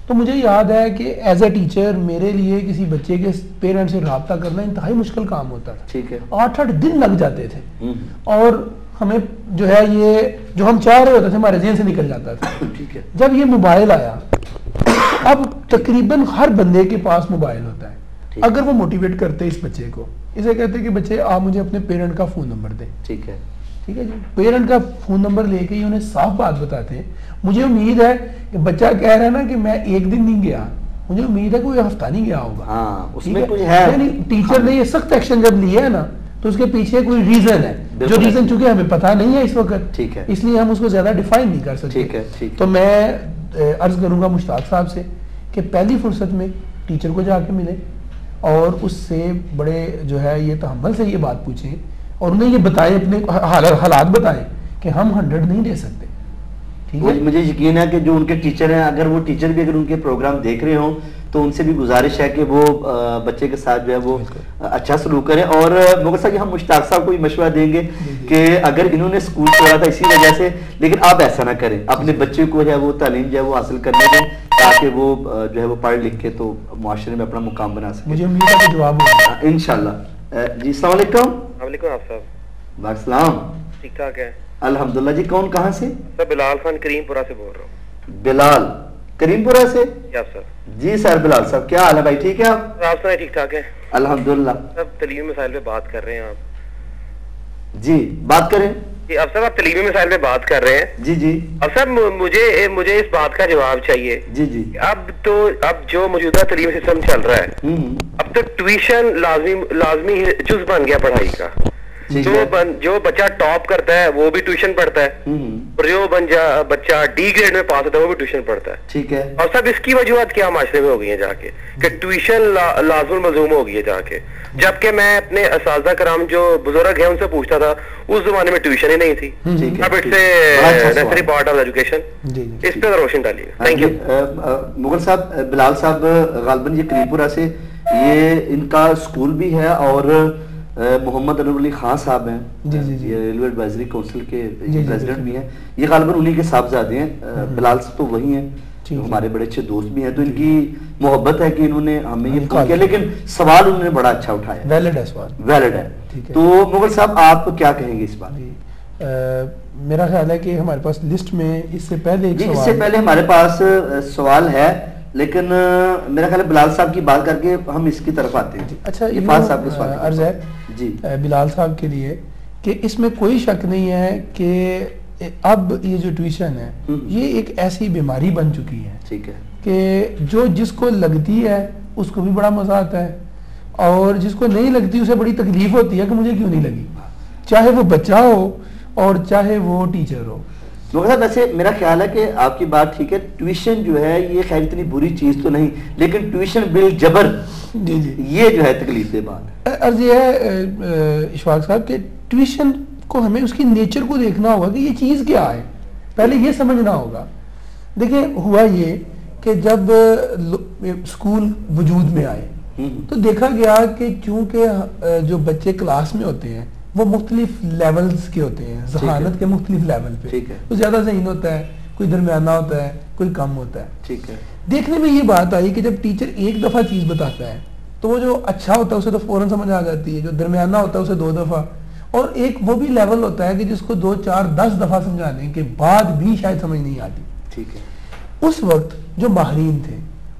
تو مجھے یاد ہے کہ ایز اے ٹیچر میرے لیے کسی بچے کے پیرنٹ سے رابطہ کرنا انتہائی مشکل کام ہوتا تھا. ٹھیک ہے، 8 دن لگ جاتے تھے اور ہمیں جو ہے یہ جو ہم چاہ رہے ہوتے تھے ہمارے ذہن سے نکل جاتا تھا. ٹھیک ہے. جب یہ موبائل آیا اب تقریباً ہر بندے کے پاس موبائل ہوتا ہے. اگر وہ موٹیویٹ کرتے اس بچے کو، اسے کہتے کہ بچے آپ مجھے اپنے پیرنٹ کا فون نمبر دیں. ٹھیک ہے، ٹھیک ہے جی. پیرنٹ کا فون نمبر لے کے انہیں صاف بات بتاتے ہیں. مجھے امید ہے کہ بچہ کہہ رہا ہے نا کہ میں ایک دن نہیں گیا، مجھے امید ہے کہ وہ ہفتہ نہیں گیا ہوگا. ہاں اس میں کچھ ہے. یعنی ٹیچر نے یہ سخت ایکشن جب لیا ہے نا تو اس کے پیچھے کوئی ریزن ہے، جو ریزن چونکہ ہمیں پتہ نہیں ہے اس وقت، ٹھیک ہے، اس لیے ہم اس کو زیادہ ڈیفائن نہیں کر سکتے. ٹھیک ہے. تو میں عرض کروں گا مشتاق صاحب سے کہ پہلی فرصت میں ٹیچر کو جا کے ملے اور اس سے بڑے جو ہے یہ تحمل سے یہ بات پوچھیں اور انہیں یہ بتائیں، اپنے حالات بتائیں کہ ہم 100 نہیں دے سکتے. مجھے یقین ہے کہ جو ان کے ٹیچر ہیں، اگر وہ ٹیچر بھی اگر ان کے پروگرام دیکھ رہے ہوں تو ان سے بھی گزارش ہے کہ وہ بچے کے ساتھ جو ہے وہ اچھا سلوک کریں. اور مغل صاحب ہم مشتاق صاحب کو بھی مشورہ دیں گے کہ اگر انہوں نے اسکول چھوڑا تھا اسی وجہ سے، لیکن آپ ایسا نہ کریں، اپنے بچے کو جو ہے وہ تعلیم جو ہے وہ حاصل کرنے دیں تاکہ وہ جو ہے وہ پڑھ لکھ کے تو معاشرے میں اپنا مقام بنا سکے. مجھے امید ہے کہ جواب ہوگا انشاءاللہ. جی السلام علیکم. وعلیکم السلام. وعلیکم السلام. ٹھیک ٹھاک ہے الحمدللہ. جی کون کہاں سے؟ سر بلال خان کریم پورہ سے بول رہا ہوں. بلال کریم پورہ سے؟ یس سر. جی سر بلال صاحب کیا حال ہے بھائی؟ ٹھیک ہے آپ؟ آپ سر ٹھیک ٹھاک ہے الحمدللہ. سب تعلیمی مسائل پہ بات کر رہے ہیں آپ؟ جی بات کریں. جی اب سر آپ تعلیمی مسائل پہ بات کر رہے ہیں. جی جی. اب سر مجھے اس بات کا جواب چاہیے. جی جی. اب جو موجودہ تعلیمی سسٹم چل رہا ہے اب تو ٹیوشن لازمی جز بن گیا پڑھائی کا. جو بچہ ٹاپ کرتا ہے وہ بھی ٹیوشن پڑھتا ہے اور جو بچہ ڈی گریڈ میں پاس ہوتا ہے وہ بھی ٹیوشن پڑھتا ہے. ٹھیک ہے. اور سب اس کی وجوہات کیا معاشرے میں ہو گئی ہیں جا کے کہ ٹیوشن لازم الملزوم ہو گئی ہے جا کے، جبکہ میں اپنے اساتذہ کرام جو بزرگ ہیں ان سے پوچھتا تھا اس زمانے میں ٹیوشن ہی نہیں تھی. اب it's necessary part of education. اس پہ روشن ڈالیے. Thank you. مغل صاحب بلال صاحب غالباً یہ کریم پورہ سے، یہ ان کا اسکول بھی ہے اور محمد انور علی خان صاحب ہیں یہ ریلوے ایڈوائزری کونسل کے پریزیڈنٹ بھی ہیں، یہ غالباً انہی کے صاحبزادے ہیں. بلال صاحب تو وہی ہیں، ہمارے بڑے اچھے دوست بھی ہیں، تو ان کی محبت ہے کہ انہوں نے ہمیں یہ فون کیا، لیکن سوال انہوں نے بڑا اچھا اٹھایا. ویلڈ ہے سوال، ویلڈ ہے. تو مغل صاحب آپ کیا کہیں گے اس بات؟ میرا خیال ہے کہ ہمارے پاس لسٹ میں اس سے پہلے ہمارے پاس سوال ہے، لیکن میرا خیال ہے بلال صاحب کی بات کر کے ہم اس کی طرف آتے ہیں. اچھا عرض ہے جی بلال صاحب کے لیے کہ اس میں کوئی شک نہیں ہے کہ اب یہ جو ٹیوشن ہے یہ ایک ایسی بیماری بن چکی ہے. ٹھیک ہے. کہ جس کو لگتی ہے اس کو بھی بڑا مزہ آتا ہے اور جس کو نہیں لگتی اسے بڑی تکلیف ہوتی ہے کہ مجھے کیوں نہیں لگی، چاہے وہ بچہ ہو اور چاہے وہ ٹیچر ہو. ویسے میرا خیال ہے کہ آپ کی بات ٹھیک ہے، ٹیوشن جو ہے یہ خیر اتنی بری چیز تو نہیں، لیکن ٹیوشن بالجبر یہ جو ہے تکلیف دہ بات ہے. عرض یہ ہے اشفاق صاحب کہ ٹیوشن کو ہمیں اس کی نیچر کو دیکھنا ہوگا کہ یہ چیز کیا ہے، پہلے یہ سمجھنا ہوگا. دیکھیں ہوا یہ کہ جب اسکول وجود میں آئے تو دیکھا گیا کہ چونکہ جو بچے کلاس میں ہوتے ہیں وہ مختلف لیولز کے ہوتے ہیں، ذہانت کے مختلف لیول پہ، کوئی زیادہ ذہین ہوتا ہے، کوئی درمیانہ ہوتا ہے، کوئی کم ہوتا ہے. ٹھیک ہے. دیکھنے میں یہ بات آئی کہ جب ٹیچر ایک دفعہ چیز بتاتا ہے تو وہ جو اچھا ہوتا ہے اسے تو فوراً سمجھ آ جاتی ہے، جو درمیانہ ہوتا ہے اسے 2 دفعہ، اور ایک وہ بھی لیول ہوتا ہے کہ جس کو 2 4 10 دفعہ سمجھانے کے بعد بھی شاید سمجھ نہیں آتی. ٹھیک ہے. اس وقت جو ماہرین تھے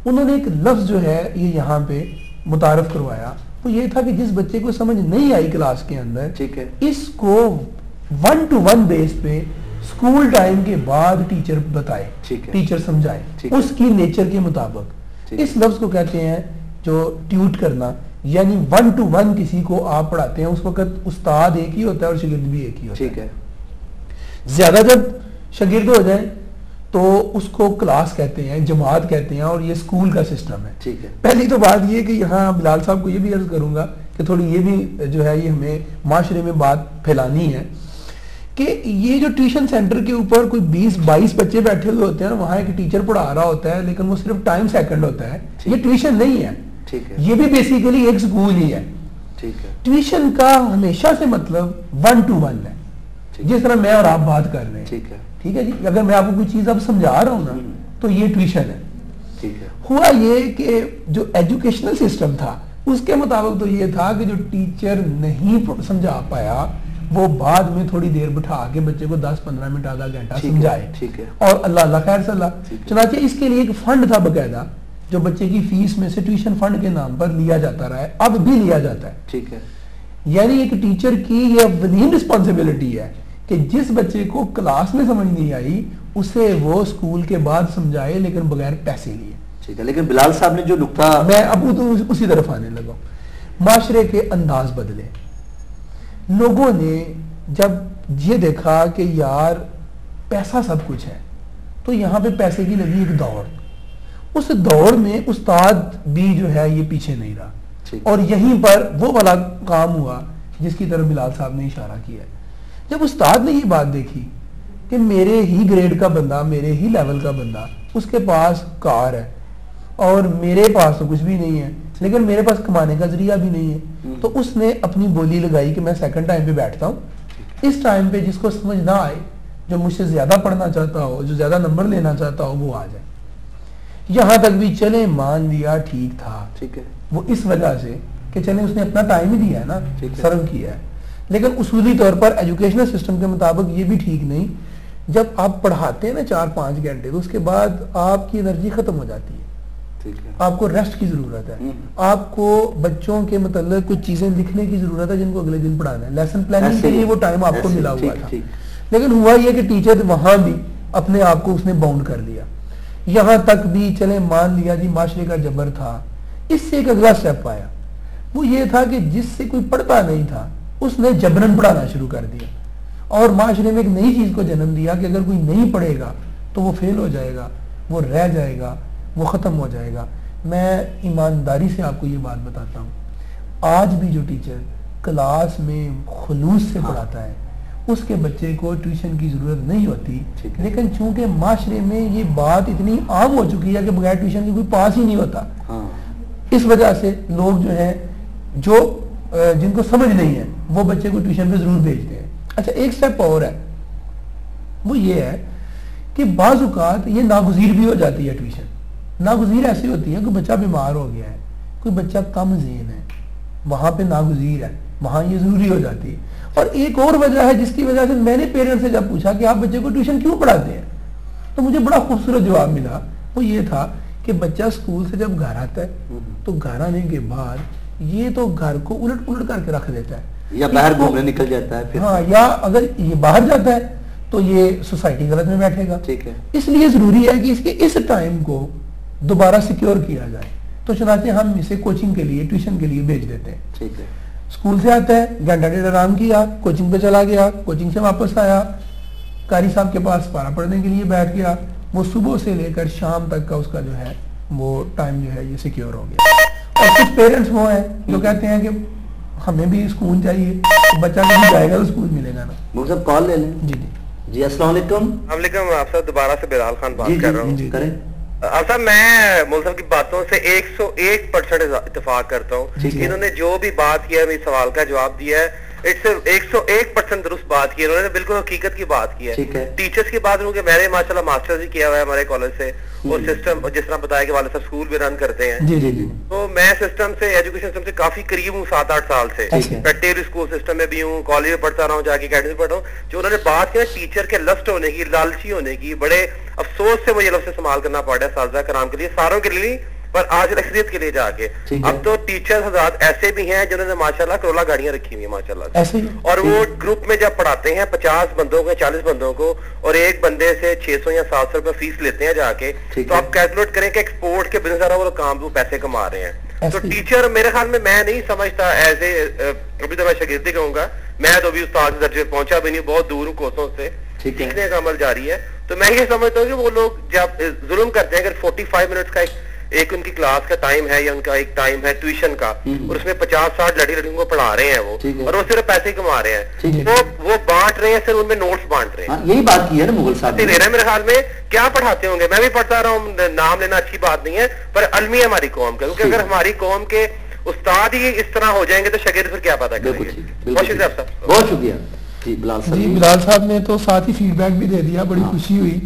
انہوں نے ایک لفظ جو ہے یہ یہاں پہ متعارف کروایا، وہ یہ تھا کہ جس بچے کو سمجھ نہیں آئی کلاس کے اندر، ٹھیک ہے، اس کو 1 to 1 بیس پہ اسکول ٹائم کے بعد ٹیچر بتائے، ٹیچر سمجھائے اس کی نیچر کے مطابق. اس لفظ کو کہتے ہیں جو ٹیوٹ کرنا، یعنی 1 to 1 کسی کو آپ پڑھاتے ہیں، اس وقت استاد ایک ہی ہوتا ہے اور شاگرد بھی ایک ہی ہوتا ہے. زیادہ جب شاگرد ہو جائیں تو اس کو کلاس کہتے ہیں، جماعت کہتے ہیں، اور یہ اسکول کا سسٹم ہے. ٹھیک ہے. پہلی تو بات یہ کہ یہاں بلال صاحب کو یہ بھی عرض کروں گا کہ تھوڑی یہ بھی جو ہے یہ ہمیں معاشرے میں بات پھیلانی ہے کہ یہ جو ٹیوشن سینٹر کے اوپر کوئی 20-22 بچے بیٹھے ہوئے ہوتے ہیں نا, وہاں ایک ٹیچر پڑھا رہا ہوتا ہے لیکن وہ صرف ٹائم سیکنڈ ہوتا ہے, یہ ٹیوشن نہیں ہے, یہ بھی بیسیکلی ایک سکول ہی ہے. ٹیوشن کا ہمیشہ سے مطلب 1-to-1 ہے, جس طرح میں اور آپ بات کر رہے ہیں, ٹھیک ہے جی. اگر میں آپ کو کوئی چیز اب سمجھا رہا ہوں نا تو یہ ٹیوشن ہے. ہوا یہ کہ جو ایجوکیشنل سسٹم تھا اس کے مطابق تو یہ تھا کہ جو ٹیچر نہیں سمجھا پایا وہ بعد میں تھوڑی دیر بٹھا کے بچے کو 10-15 منٹ آدھا گھنٹہ سمجھائے اور اللہ خیر صلاح. چنانچہ اس کے لیے ایک فنڈ تھا باقاعدہ جو بچے کی فیس میں سے ٹیوشن فنڈ کے نام پر لیا جاتا رہا ہے, اب بھی لیا جاتا ہے. یعنی ایک ٹیچر کی یہ اولین رسپانسبلٹی ہے کہ جس بچے کو کلاس میں سمجھ نہیں آئی اسے وہ اسکول کے بعد سمجھائے لیکن بغیر پیسے لیے. لیکن بلال صاحب نے جو نقطہ, میں اب تو اسی طرف آنے لگا, معاشرے کے انداز بدلے. لوگوں نے جب یہ دیکھا کہ یار پیسہ سب کچھ ہے تو یہاں پہ پیسے کی لگی ایک دوڑ, اس دوڑ میں استاد بھی جو ہے یہ پیچھے نہیں رہا, اور یہیں پر وہ والا کام ہوا جس کی طرف بلال صاحب نے اشارہ کیا ہے. جب استاد نے یہ بات دیکھی کہ میرے ہی گریڈ کا بندہ, میرے ہی لیول کا بندہ, اس کے پاس کار ہے اور میرے پاس تو کچھ بھی نہیں ہے لیکن میرے پاس کمانے کا ذریعہ بھی نہیں ہے, تو اس نے اپنی بولی لگائی کہ میں سیکنڈ ٹائم پہ بیٹھتا ہوں, اس ٹائم پہ جس کو سمجھ نہ آئے, جو مجھ سے زیادہ پڑھنا چاہتا ہو, جو زیادہ نمبر لینا چاہتا ہو وہ آ جائے. یہاں تک بھی چلے مان لیا ٹھیک تھا, وہ اس وجہ سے کہ چلے اس نے اپنا ٹائم ہی دیا ہے نا, سرو کیا ہے. لیکن اصولی طور پر ایجوکیشنل سسٹم کے مطابق یہ بھی ٹھیک نہیں. جب آپ پڑھاتے ہیں نا 4-5 گھنٹے تو اس کے بعد آپ کی انرجی ختم ہو جاتی ہے, آپ کو ریسٹ کی ضرورت ہے, آپ کو بچوں کے متعلق کچھ چیزیں لکھنے کی ضرورت ہے جن کو اگلے دن پڑھانا ہے. لیسن پلاننگ کے لیے وہ ٹائم آپ کو ملا ہوا تھا, لیکن ہوا یہ کہ ٹیچر وہاں بھی اپنے آپ کو اس نے باؤنڈ کر لیا. یہاں تک بھی چلے مان لیا جی معاشرے کا جبر تھا. اس سے ایک اگلا سٹیپ آیا, وہ یہ تھا کہ جس سے کوئی پڑھتا نہیں تھا اس نے جبرن پڑھانا شروع کر دیا, اور معاشرے میں ایک نئی چیز کو جنم دیا کہ اگر کوئی نہیں پڑھے گا تو وہ فیل ہو جائے گا, وہ رہ جائے گا, وہ ختم ہو جائے گا. میں ایمانداری سے آپ کو یہ بات بتاتا ہوں, آج بھی جو ٹیچر کلاس میں خلوص سے پڑھاتا ہے اس کے بچے کو ٹیوشن کی ضرورت نہیں ہوتی, لیکن چونکہ معاشرے میں یہ بات اتنی عام ہو چکی ہے کہ بغیر ٹیوشن کے کوئی پاس ہی نہیں ہوتا, اس وجہ سے لوگ جو ہیں جو جن کو سمجھ نہیں ہے وہ بچے کو ٹیوشن پہ ضرور بھیجتے ہیں. اچھا ایک سٹیپ اور ہے, وہ یہ ہے کہ بعض اوقات یہ ناگزیر بھی ہو جاتی ہے ٹیوشن. ناگزیر ایسی ہوتی ہے کہ بچہ بیمار ہو گیا ہے, کوئی بچہ کم ذہن ہے, وہاں پہ ناگزیر ہے, وہاں یہ ضروری ہو جاتی ہے. اور ایک اور وجہ ہے جس کی وجہ سے میں نے پیرنٹ سے جب پوچھا کہ آپ بچے کو ٹیوشن کیوں پڑھاتے ہیں تو مجھے بڑا خوبصورت جواب ملا. وہ یہ تھا کہ بچہ اسکول سے جب گھر آتا ہے تو گھر آنے کے بعد یہ تو گھر کو الٹ پلٹ کر کے رکھ دیتا ہے, یا باہر گھومنے نکل جاتا ہے پھر, ہاں, یا اگر یہ باہر جاتا ہے تو یہ سوسائٹی غلط میں بیٹھے گا. اس لیے ضروری ہے کہ اس کے اس ٹائم کو دوبارہ سیکیور کیا جائے. تو چنانچہ ہم اسے کوچنگ کے لیے, ٹیوشن کے لیے بھیج دیتے ہیں. اسکول سے آتا ہے, گھنٹہ ڈیڑھ آرام کیا, کوچنگ پہ چلا گیا, کوچنگ سے واپس آیا, قاری صاحب کے پاس پارا پڑھنے کے لیے بیٹھ گیا. وہ صبح سے لے کر شام تک کا اس کا جو ہے وہ ٹائم جو ہے یہ سیکیور ہو گیا. اور کچھ پیرنٹس وہ ہیں جو کہتے ہیں کہ ہمیں بھی سکون چاہیے, بچہ کہیں جائے گا تو سکون ملے گا نا. وہ سب کال لے لیں. جی السلام علیکم. السلام علیکم, آپ سے دوبارہ سے بلال خان بات کر رہا ہوں. کریں. صاحب میں مولوی صاحب کی باتوں سے 101% اتفاق کرتا ہوں. انہوں نے جو بھی بات کیا ہے, میرے سوال کا جواب دیا ہے, 101% درست بات کی ہے. انہوں نے بالکل حقیقت کی بات کی ہے. ٹیچرز کی بات کہ میں نے ماشاءاللہ ماسٹرز بھی کیا ہوا ہے ہمارے کالج سے, اور سسٹم جس طرح بتایا کہ والد صاحب اسکول بھی رن کرتے ہیں. تو میں سسٹم سے, ایجوکیشن سسٹم سے کافی قریب ہوں 7-8 سال سے. میں ٹیری اسکول سسٹم میں بھی ہوں, کالج میں پڑھتا رہا ہوں, جا کے اکیڈمی میں پڑھتا ہوں. جو انہوں نے بات کی نا ٹیچر کے لسٹ ہونے کی, لالچی ہونے کی, بڑے افسوس سے مجھے لفظ استعمال کرنا پڑا ہے اساتذہ کرام کے لیے, ساروں کے لیے, پر آج اکثریت کے لیے جا کے. اب تو ٹیچر حضرات ایسے بھی ہیں جنہوں نے ماشاءاللہ کرولا گاڑیاں رکھی ہوئی ہیں ماشاءاللہ سے, اور وہ گروپ میں جب پڑھاتے ہیں 50 بندوں کو, 40 بندوں کو, اور ایک بندے سے 600 یا 700 روپے فیس لیتے ہیں جا کے, تو آپ کیلکولیٹ کریں کہ ایکسپورٹ کے بزنس والا وہ کام وہ پیسے کما رہے ہیں. تو ٹیچر میرے خیال میں نہیں سمجھتا ایز اے, ابھی تو میں شاگردی کہوں گا, میں تو ابھی استاد کے درجے پہنچا بھی نہیں, بہت دور ہوں کوسوں سے, سیکھنے کا عمل جاری ہے. تو میں یہ سمجھتا ہوں کہ وہ لوگ جب ظلم کرتے ہیں, اگر 45 منٹس کا ایک ان کی کلاس کا ٹائم ہے یا ان کا ایک ٹائم ہے ٹیوشن کا, اور اس میں 50-60 لڑکیوں کو پڑھا رہے ہیں وہ, اور وہ صرف پیسے کما رہے ہیں, تو وہ بانٹ رہے ہیں, صرف ان میں نوٹس بانٹ رہے ہیں. یہی بات کی ہے نا مغل صاحب دے رہے ہیں. میرے خیال میں کیا پڑھاتے ہوں گے, میں بھی پڑھتا رہا ہوں, نام لینا اچھی بات نہیں ہے, پر علمی ہے ہماری قوم کا, کیونکہ اگر ہماری قوم کے استاد ہی اس طرح ہو جائیں گے تو شاگرد پھر کیا پتا کریں گے. بہت شکریہ صاحب. بہت شکریہ. جی بلال صاحب نے تو ساتھ ہی فیڈ بیک بھی دے دیا, بڑی خوشی ہوئی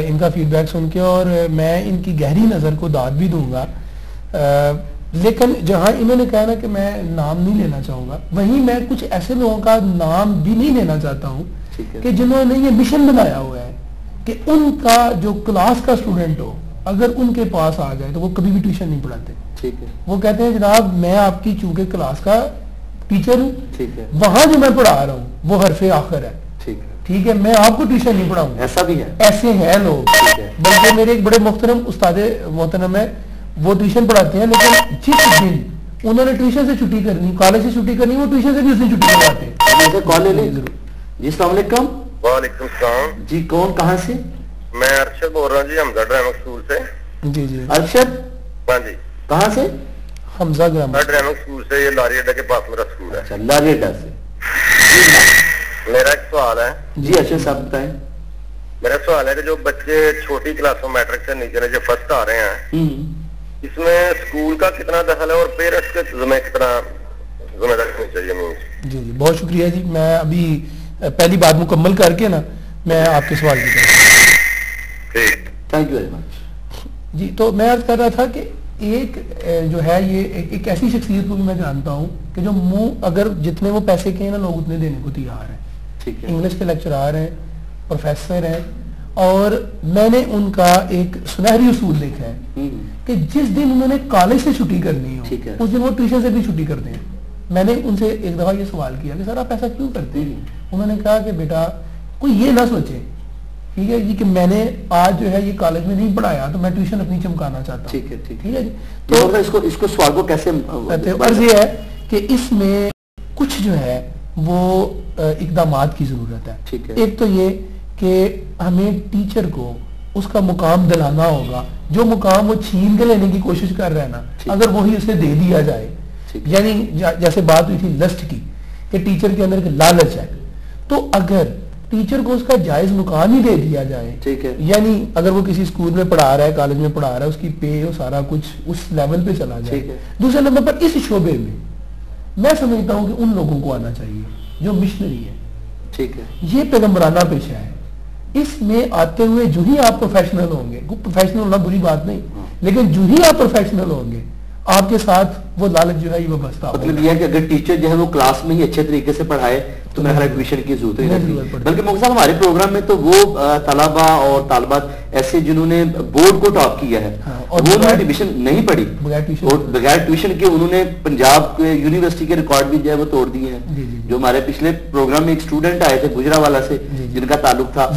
ان کا فیڈ بیک سن کے, اور میں ان کی گہری نظر کو داد بھی دوں گا. لیکن جہاں انہوں نے کہا نا کہ میں نام نہیں لینا چاہوں گا, وہیں میں کچھ ایسے لوگوں کا نام بھی نہیں لینا چاہتا ہوں کہ جنہوں نے یہ مشن بنایا ہوا ہے کہ ان کا جو کلاس کا اسٹوڈنٹ ہو اگر ان کے پاس آ جائے تو وہ کبھی بھی ٹیوشن نہیں پڑھاتے. وہ کہتے ہیں جناب میں آپ کی چونکہ کلاس کا ٹیچر ہوں, وہاں جو میں پڑھا رہا ہوں وہ حرف آخر ہے, ٹھیک ہے, میں آپ کو ٹیوشن نہیں پڑھاؤں. ایسا بھی ہے, ایسے ہیں لوگ. بلکہ میرے ایک بڑے محترم استاد محترم ہے, وہ ٹیوشن پڑھاتے ہیں, لیکن جس دن انہوں نے ٹیوشن سے چھٹی کرنی, کالج سے چھٹی کرنی, وہ ٹیوشن سے بھی اس دن چھٹی کرواتے ہیں. جی السلام علیکم. وعلیکم السلام. جی کون کہاں سے؟ میں ارشد بول رہا ہوں جی, حمزہ ڈرائیونگ اسکول سے. جی جی ارشد. ہاں جی. کہاں سے؟ حمزہ ڈرائیونگ اسکول سے, یہ لاری اڈا کے پاس میرا اسکول ہے. اچھا لاری اڈا سے. میرا ایک سوال ہے. جی ارشد صاحب بتائیں. میرا سوال ہے کہ جو بچے چھوٹی کلاسوں میٹرک سے نیچے جو فرسٹ آ رہے ہیں, اس میں اسکول کا کتنا دخل ہے اور پیرنٹس کے ذمہ کتنا ذمہ داری ہونی چاہیے؟ جی جی بہت شکریہ جی. میں ابھی پہلی بات مکمل کر کے نا میں آپ کے سوال کی طرف. Thank you very much. جی تو میں عرض کر رہا تھا کہ ایک جو ہے یہ ایک ایسی شخصیت کو بھی میں جانتا ہوں کہ جو منہ اگر جتنے وہ پیسے کے ہیں نا لوگ اتنے دینے کو تیار ہیں. انگلش کے لیکچرار ہیں, پروفیسر ہیں, اور میں نے ان کا ایک سنہری اصول دیکھا ہے کہ جس دن انہوں نے کالج سے چھٹی کرنی ہو اس دن وہ ٹیوشن سے بھی چھٹی کرتے ہیں. میں نے ان سے ایک دفعہ یہ سوال کیا کہ سر آپ ایسا کیوں کرتے ہیں؟ انہوں نے کہا کہ بیٹا کوئی یہ نہ سوچے ٹھیک ہے جی کہ میں نے آج جو ہے یہ کالج میں نہیں پڑھایا تو میں ٹیوشن اپنی چمکانا چاہتا ہوں. ٹھیک ہے جی. تو اس کو سوال کو کیسے عرض یہ ہے کہ اس میں کچھ جو ہے وہ اقدامات کی ضرورت ہے. ایک تو یہ کہ ہمیں ٹیچر کو اس کا مقام دلانا ہوگا, جو مقام وہ چھین کے لینے کی کوشش کر رہا ہے نا, اگر وہی اسے دے دیا جائے, یعنی جیسے بات ہوئی تھی لسٹ کی کہ ٹیچر کے اندر لالچ ہے, تو اگر ٹیچر کو اس کا جائز مقام ہی دے دیا جائے, یعنی اگر وہ کسی اسکول میں پڑھا رہا ہے, کالج میں پڑھا رہا ہے, اس کی پے اور سارا کچھ اس لیول پہ چلا جائے. دوسرے نمبر پر اس شعبے میں میں سمجھتا ہوں کہ ان لوگوں کو آنا چاہیے جو مشنری ہے. ٹھیک ہے, یہ پیغمبرانہ پیشہ ہے. اس میں آتے ہوئے جو ہی آپ پروفیشنل ہوں گے, پروفیشنل ہونا بری بات نہیں, لیکن جو ہی آپ پروفیشنل ہوں گے آپ کے ساتھ وہ لالچ جو ہے یہ وابستہ ہوگا. مطلب یہ ہے کہ اگر ٹیچر جو ہے وہ کلاس میں ہی اچھے طریقے سے پڑھائے تو میرا ٹیوشن کی ضرورت نہیں. بلکہ مفتی صاحب ہمارے پروگرام میں تو وہ طلبا اور طالبات ایسے جنہوں نے بورڈ کو ٹاپ کیا ہے اور وہ ٹیوشن نہیں پڑھی اور بغیر ٹیوشن کے انہوں نے پنجاب یونیورسٹی کے ریکارڈ بھی جو ہے وہ توڑ دیے ہیں. جو ہمارے پچھلے پروگرام میں ایک اسٹوڈنٹ آئے تھے گجرانوالہ سے جن کا تعلق تھا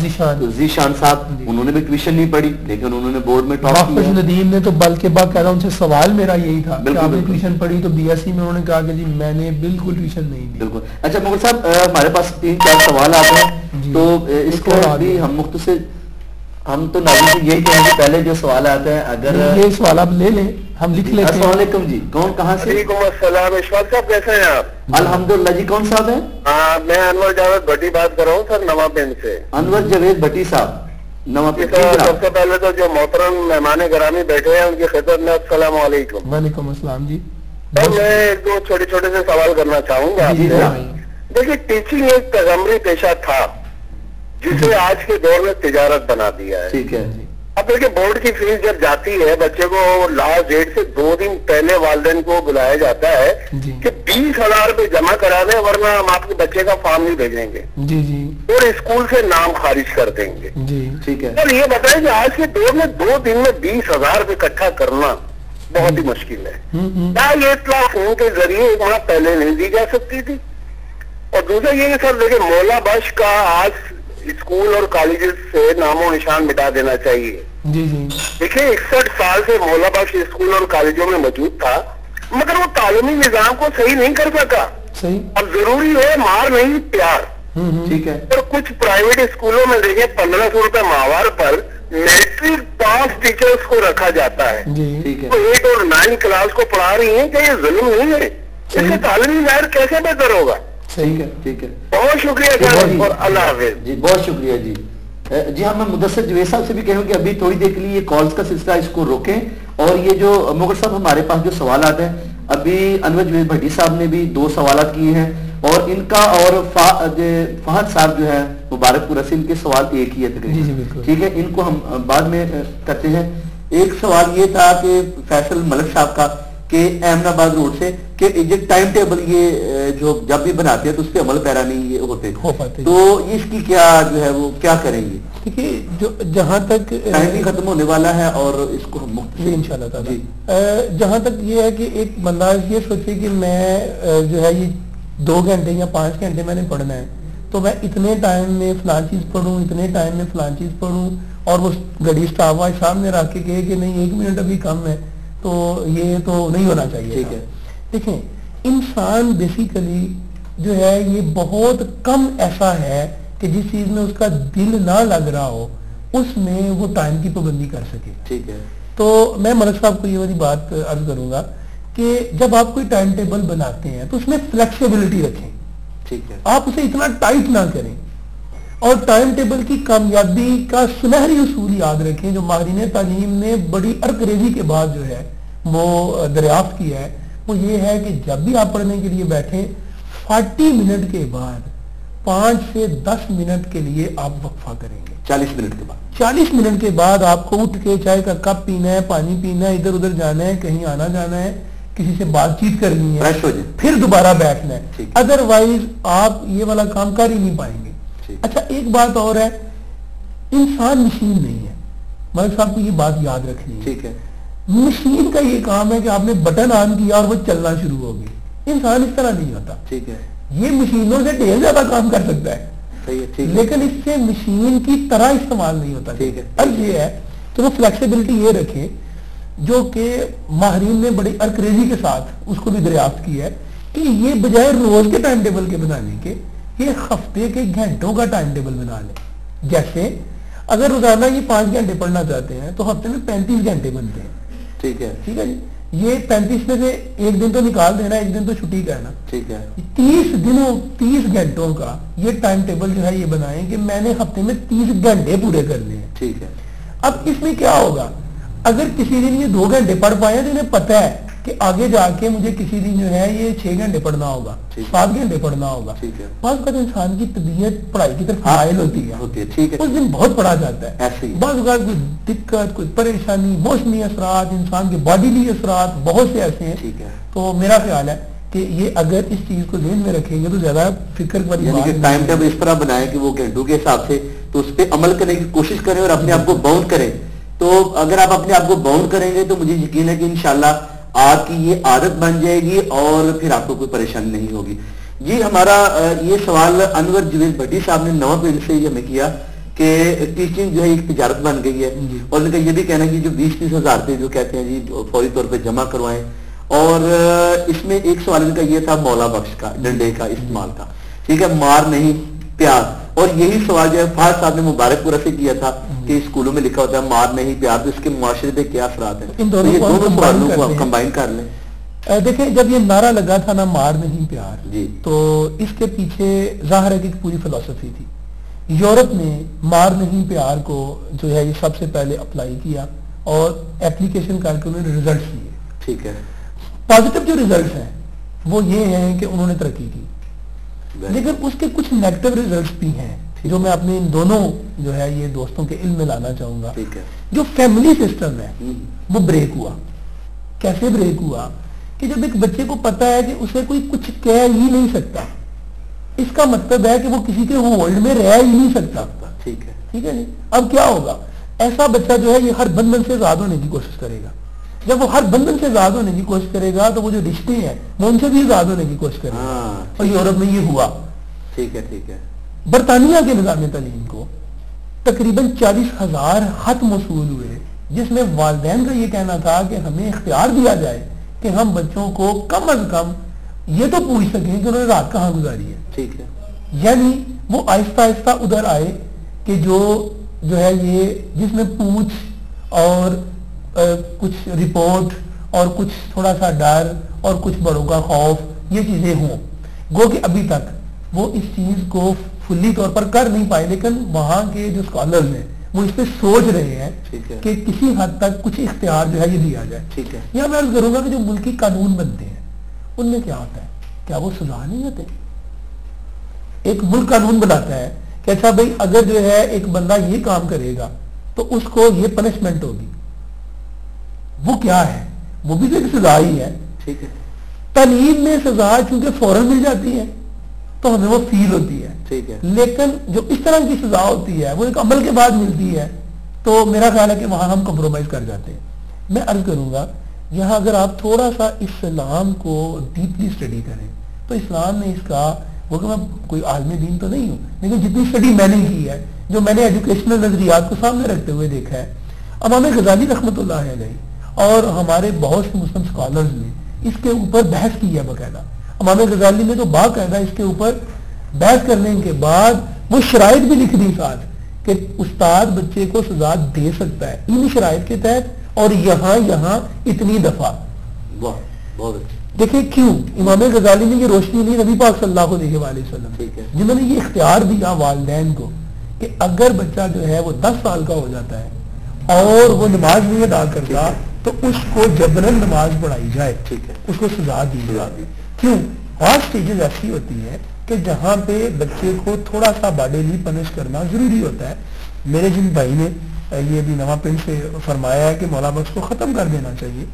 ذیشان صاحب, انہوں نے بھی ٹیوشن نہیں پڑھی لیکن انہوں نے بورڈ میں ٹاپ کیا. ندیم نے تو بلکہ باقاعدہ ان سے سوال میرا یہی تھا کہ آپ نے ٹیوشن پڑھی, تو بی ایس سی میں انہوں نے کہا کہ جی میں نے بالکل ٹیوشن نہیں دی. بالکل. اچھا مغل صاحب ہمارے پاس 3-4 سوال آتے ہیں تو اس کو بھی ہم مختصر ہم تو ناظرین سے یہی کہیں گے پہلے جو سوال آتے ہیں اگر یہ سوال آپ لے لیں ہم لکھ لیتے ہیں. السلام علیکم جی, کون کہاں سے؟ وعلیکم السلام. اشفاق صاحب کیسے ہیں آپ؟ الحمدللہ جی. کون صاحب ہیں؟ میں انور جاوید بھٹی بات کر رہا ہوں سر, نواں پنڈ سے. انور جاوید بھٹی صاحب نواں پنڈ. سب سے پہلے تو جو محترم مہمان گرامی بیٹھے ہیں ان کی خدمت میں السلام علیکم. وعلیکم السلام جی. میں ایک دو چھوٹے چھوٹے سے سوال کرنا چاہوں گا. دیکھیے ٹیچنگ ایک پیغمبری پیشہ تھا جسے آج کے دور میں تجارت بنا دیا ہے. ٹھیک ہے. اب دیکھیے بورڈ کی فیس جب جاتی ہے بچے کو لاسٹ ڈیٹ سے 2 دن پہلے والدین کو بلایا جاتا ہے کہ 20,000 روپے جمع کرا دیں ورنہ ہم آپ کے بچے کا فارم نہیں بھیجیں گے اور اسکول سے نام خارج کر دیں گے. ٹھیک ہے. اور یہ بتائیں کہ آج کے دور میں 2 دن میں 20,000 روپے اکٹھا کرنا بہت ہی مشکل ہے. کیا یہ اطلاع فون کے ذریعے ایک ماہ پہلے نہیں دی جا سکتی تھی؟ اور دوسرا یہ کہ سر دیکھیں مولا بخش کا آج اسکول اور کالجز سے نام و نشان مٹا دینا چاہیے. دیکھیں 61 سال سے مولا بخش اسکول اور کالجوں میں موجود تھا مگر وہ تعلیمی نظام کو صحیح نہیں کر سکا. اب ضروری ہے مار نہیں پیار. ٹھیک ہے. اور کچھ پرائیویٹ اسکولوں میں دیکھیں 1,500 روپے ماہوار پر میرٹ کیمسٹری پاس ٹیچرز کو رکھا جاتا ہے, وہ 8 اور 9 کلاس کو پڑھا رہی ہیں, کہ یہ ظلم نہیں ہے؟ اس سے تعلیمی معیار کیسے بہتر ہوگا؟ ٹھیک ہے, ٹھیک ہے, بہت شکریہ جناب اور اللہ حافظ. جی بہت شکریہ. جی جی ہاں, میں مدثر جوید صاحب سے بھی کہوں کہ ابھی تھوڑی دیر کے لیے یہ کالز کا سلسلہ اس کو روکیں, اور یہ جو مغل صاحب ہمارے پاس جو سوالات ہیں, ابھی انور جوید بھٹی صاحب نے بھی 2 سوالات کیے ہیں, اور ان کا اور فہد صاحب جو ہے مبارک پور سے, ان کے سوال ایک ہی ہے تقریباً. ٹھیک ہے, ان کو ہم بعد میں کرتے ہیں. ایک سوال یہ تھا کہ فیصل ملک صاحب کا کہ احمد آباد روڈ سے, کہ یہ ٹائم ٹیبل یہ جو جب بھی بناتے ہیں تو اس پہ عمل پیرا نہیں ہوتے, تو اس کی کیا جو ہے وہ کیا کریں گے؟ دیکھیے جو جہاں تک ٹائم بھی ختم ہونے والا ہے اور اس کو ہم جی انشاءاللہ تعالی جہاں تک یہ ہے کہ ایک بندہ یہ سوچے کہ میں جو ہے یہ 2 گھنٹے یا 5 گھنٹے میں نے پڑھنا ہے, تو میں اتنے ٹائم میں فلان چیز پڑھوں, اتنے ٹائم میں فلان چیز پڑھوں, اور وہ گھڑی اسٹاپ واچ سامنے رکھ کے کہے کہ نہیں 1 منٹ ابھی کم ہے, تو یہ تو نہیں ہونا چاہیے. ٹھیک ہے, دیکھیں انسان بیسیکلی جو ہے یہ بہت کم ایسا ہے کہ جس چیز میں اس کا دل نہ لگ رہا ہو اس میں وہ ٹائم کی پابندی کر سکے. ٹھیک ہے, تو میں ملک صاحب کو یہ والی بات عرض کروں گا کہ جب آپ کوئی ٹائم ٹیبل بناتے ہیں تو اس میں فلیکسیبلٹی رکھیں. ٹھیک ہے, آپ اسے اتنا ٹائٹ نہ کریں, اور ٹائم ٹیبل کی کامیابی کا سنہری اصول یاد رکھیں جو ماہرین تعلیم نے بڑی عرقریزی کے بعد جو ہے وہ دریافت کیا ہے, وہ یہ ہے کہ جب بھی آپ پڑھنے کے لیے بیٹھیں 40 منٹ کے بعد 5 سے 10 منٹ کے لیے آپ وقفہ کریں گے. 40 منٹ کے بعد 40 منٹ کے بعد آپ کو اٹھ کے چائے کا کپ پینا ہے, پانی پینا ہے, ادھر ادھر جانا ہے, کہیں آنا جانا ہے, کسی سے بات چیت کرنی ہے, پھر دوبارہ بیٹھنا ہے. ادروائز آپ یہ والا کام کر ہی نہیں پائیں گے. اچھا ایک بات اور ہے, انسان مشین نہیں ہے, ملک صاحب کو یہ بات یاد رکھنی ہے. ٹھیک ہے, مشین کا یہ کام ہے کہ آپ نے بٹن آن کیا اور وہ چلنا شروع ہو گئی. انسان اس طرح نہیں ہوتا. ٹھیک ہے, یہ مشینوں سے ڈھیر زیادہ کام کر سکتا ہے, لیکن اس سے مشین کی طرح استعمال نہیں ہوتا. ٹھیک ہے, اب یہ ہے تو وہ فلیکسیبلٹی یہ رکھے جو کہ ماہرین نے بڑی عرقریزی کے ساتھ اس کو بھی دریافت کی ہے کہ یہ بجائے روز کے ٹائم ٹیبل کے بنانے کے یہ ہفتے کے گھنٹوں کا ٹائم ٹیبل بنا لیں. جیسے اگر روزانہ یہ 5 گھنٹے پڑھنا چاہتے ہیں تو ہفتے میں 35 گھنٹے بنتے ہیں. ٹھیک ہے, ٹھیک ہے جی, یہ 35 میں سے 1 دن تو نکال دینا, 1 دن تو چھٹی کا ہے نا. ٹھیک ہے, 30 دنوں 30 گھنٹوں کا یہ ٹائم ٹیبل جو ہے یہ بنائیں کہ میں نے ہفتے میں 30 گھنٹے پورے کرنے ہیں. ٹھیک ہے, اب اس میں کیا ہوگا, اگر کسی دن یہ 2 گھنٹے پڑھ پائے تو انہیں پتہ ہے کہ آگے جا کے مجھے کسی دن جو ہے یہ 6 گھنٹے پڑھنا ہوگا, 7 گھنٹے پڑھنا ہوگا. بعض اوقات انسان کی طبیعت پڑھائی کی طرف مائل ہوتی ہے, اس دن بہت پڑھا جاتا ہے. بعض اوقات کوئی دقت, کوئی پریشانی, موسمی اثرات, انسان کے باڈیلی اثرات بہت سے ایسے ہیں. تو میرا خیال ہے کہ یہ اگر اس چیز کو ذہن میں رکھیں گے تو زیادہ فکر والی یعنی کہ ٹائم ٹیبل اس طرح بنائیں کہ وہ گھنٹوں کے حساب سے تو اس پہ عمل کرنے کی کوشش کریں اور اپنے آپ کو باؤنڈ کریں. تو اگر آپ اپنے آپ کو باؤنڈ کریں گے تو مجھے یقین ہے کہ انشاءاللہ آپ کی یہ عادت بن جائے گی اور پھر آپ کو کوئی پریشانی نہیں ہوگی. جی ہمارا یہ سوال انور جوید بھٹی صاحب نے نواں پنڈ سے ہمیں کیا کہ ٹیچنگ جو ہے ایک تجارت بن گئی ہے, اور ان کا یہ بھی کہنا ہے کہ جو 20-30 ہزار پہ جو کہتے ہیں جی فوری طور پہ جمع کروائیں. اور اس میں ایک سوال ان کا یہ تھا مولا بخش کا, ڈنڈے کا استعمال کا. ٹھیک ہے, مار نہیں پیار. اور یہی سوال جو ہے فہد صاحب نے مبارک پورہ سے کیا تھا کہ اسکولوں میں لکھا ہوتا ہے مار نہیں پیار, تو اس کے معاشرے پہ کیا اثرات ہیں. ان دونوں سوالوں کو آپ کمبائن کر لیں. دیکھیں جب یہ نعرہ لگا تھا نا مار نہیں پیار, جی, تو اس کے پیچھے ظاہر ہے کہ پوری فلسفی تھی. یورپ نے مار نہیں پیار کو جو ہے یہ سب سے پہلے اپلائی کیا اور اپلیکیشن کر کے انہوں نے ریزلٹس لیے. ٹھیک ہے, پازیٹیو جو ریزلٹس ہیں وہ یہ ہیں کہ انہوں نے ترقی کی, لیکن اس کے کچھ نیگیٹو ریزلٹس بھی ہیں جو میں اپنے ان دونوں جو ہے یہ دوستوں کے علم میں لانا چاہوں گا. جو فیملی سسٹم ہے وہ بریک ہوا. کیسے بریک ہوا کہ جب ایک بچے کو پتا ہے کہ اسے کوئی کچھ کہہ ہی نہیں سکتا, اس کا مطلب ہے کہ وہ کسی کے ہولڈ میں رہ ہی نہیں سکتا. ٹھیک ہے, ٹھیک ہے جی. اب کیا ہوگا, ایسا بچہ جو ہے یہ ہر بندھن سے آزاد ہونے کی کوشش کرے گا. جب وہ ہر بندھن سے آزاد ہونے کی کوشش کرے گا تو وہ جو رشتے ہیں وہ ان سے بھی آزاد ہونے کی کوشش کرے گا. اور یورپ میں یہ ہوا. ٹھیک ہے, ٹھیک ہے. برطانیہ کے نظام تعلیم کو تقریباً 40,000 خط موصول ہوئے جس میں والدین کا یہ کہنا تھا کہ ہمیں اختیار دیا جائے کہ ہم بچوں کو کم از کم یہ تو پوچھ سکیں کہ انہوں نے رات کہاں گزاری ہے. ٹھیک ہے, یعنی وہ آہستہ آہستہ ادھر آئے کہ جو ہے یہ جس میں پوچھ اور کچھ رپورٹ اور کچھ تھوڑا سا ڈر اور کچھ بڑوں کا خوف، یہ چیزیں ہوں. گو کہ ابھی تک وہ اس چیز کو فلی طور پر کر نہیں پائے، لیکن وہاں کے جو اسکالرز ہیں وہ اس پہ سوچ رہے ہیں کہ کسی حد تک کچھ اختیار جو ہے یہ دیا جائے. یہاں میں عرض کروں گا کہ جو ملکی قانون بنتے ہیں ان میں کیا ہوتا ہے؟ کیا وہ سزا نہیں ہوتے؟ ایک ملک قانون بناتا ہے کہ اچھا بھائی اگر جو ہے ایک بندہ یہ کام کرے گا تو اس کو یہ پنشمنٹ ہوگی. وہ کیا ہے؟ وہ بھی تو ایک سزا ہی ہے. ٹھیک ہے. تعلیم میں سزا چونکہ فوراً مل جاتی ہے تو ہمیں وہ فیل ہوتی ہے. ٹھیک ہے. لیکن جو اس طرح کی سزا ہوتی ہے وہ ایک عمل کے بعد ملتی ہے تو میرا خیال ہے کہ وہاں ہم کمپرومائز کر جاتے ہیں. میں عرض کروں گا یہاں اگر آپ تھوڑا سا اسلام کو ڈیپلی اسٹڈی کریں تو اسلام نے اس کا، وہ کہ میں کوئی عالم دین تو نہیں ہوں لیکن جتنی اسٹڈی میں نے کی ہے، جو میں نے ایجوکیشنل نظریات کو سامنے رکھتے ہوئے دیکھا ہے، امام غزالی رحمۃ اللہ علیہ اور ہمارے بہت سے مسلم اسکالرز نے اس کے اوپر بحث کی ہے باقاعدہ. امام غزالی نے تو باقاعدہ اس کے اوپر بحث کرنے کے بعد وہ شرائط بھی لکھ دی ساتھ کہ استاد بچے کو سزا دے سکتا ہے ان شرائط کے تحت اور یہاں اتنی دفعہ. دیکھیں کیوں امام غزالی نے یہ روشنی لی نبی پاک صلی اللہ علیہ وآلہ وسلم جنہوں نے یہ اختیار دیا والدین کو کہ اگر بچہ جو ہے وہ 10 سال کا ہو جاتا ہے اور وہ نماز نہیں ادا کرتا تو اس کو جبرن نماز پڑھائی جائے. اس کو سزا دی جائے. کیوں؟ بعض سٹیجز ایسی ہوتی ہے کہ جہاں پہ بچے کو تھوڑا سا باڈیلی پنش کرنا ضروری ہوتا ہے. میرے جن بھائی نے یہ بھی نواں پنڈ سے فرمایا ہے کہ مولا بخش کو ختم کر دینا چاہیے،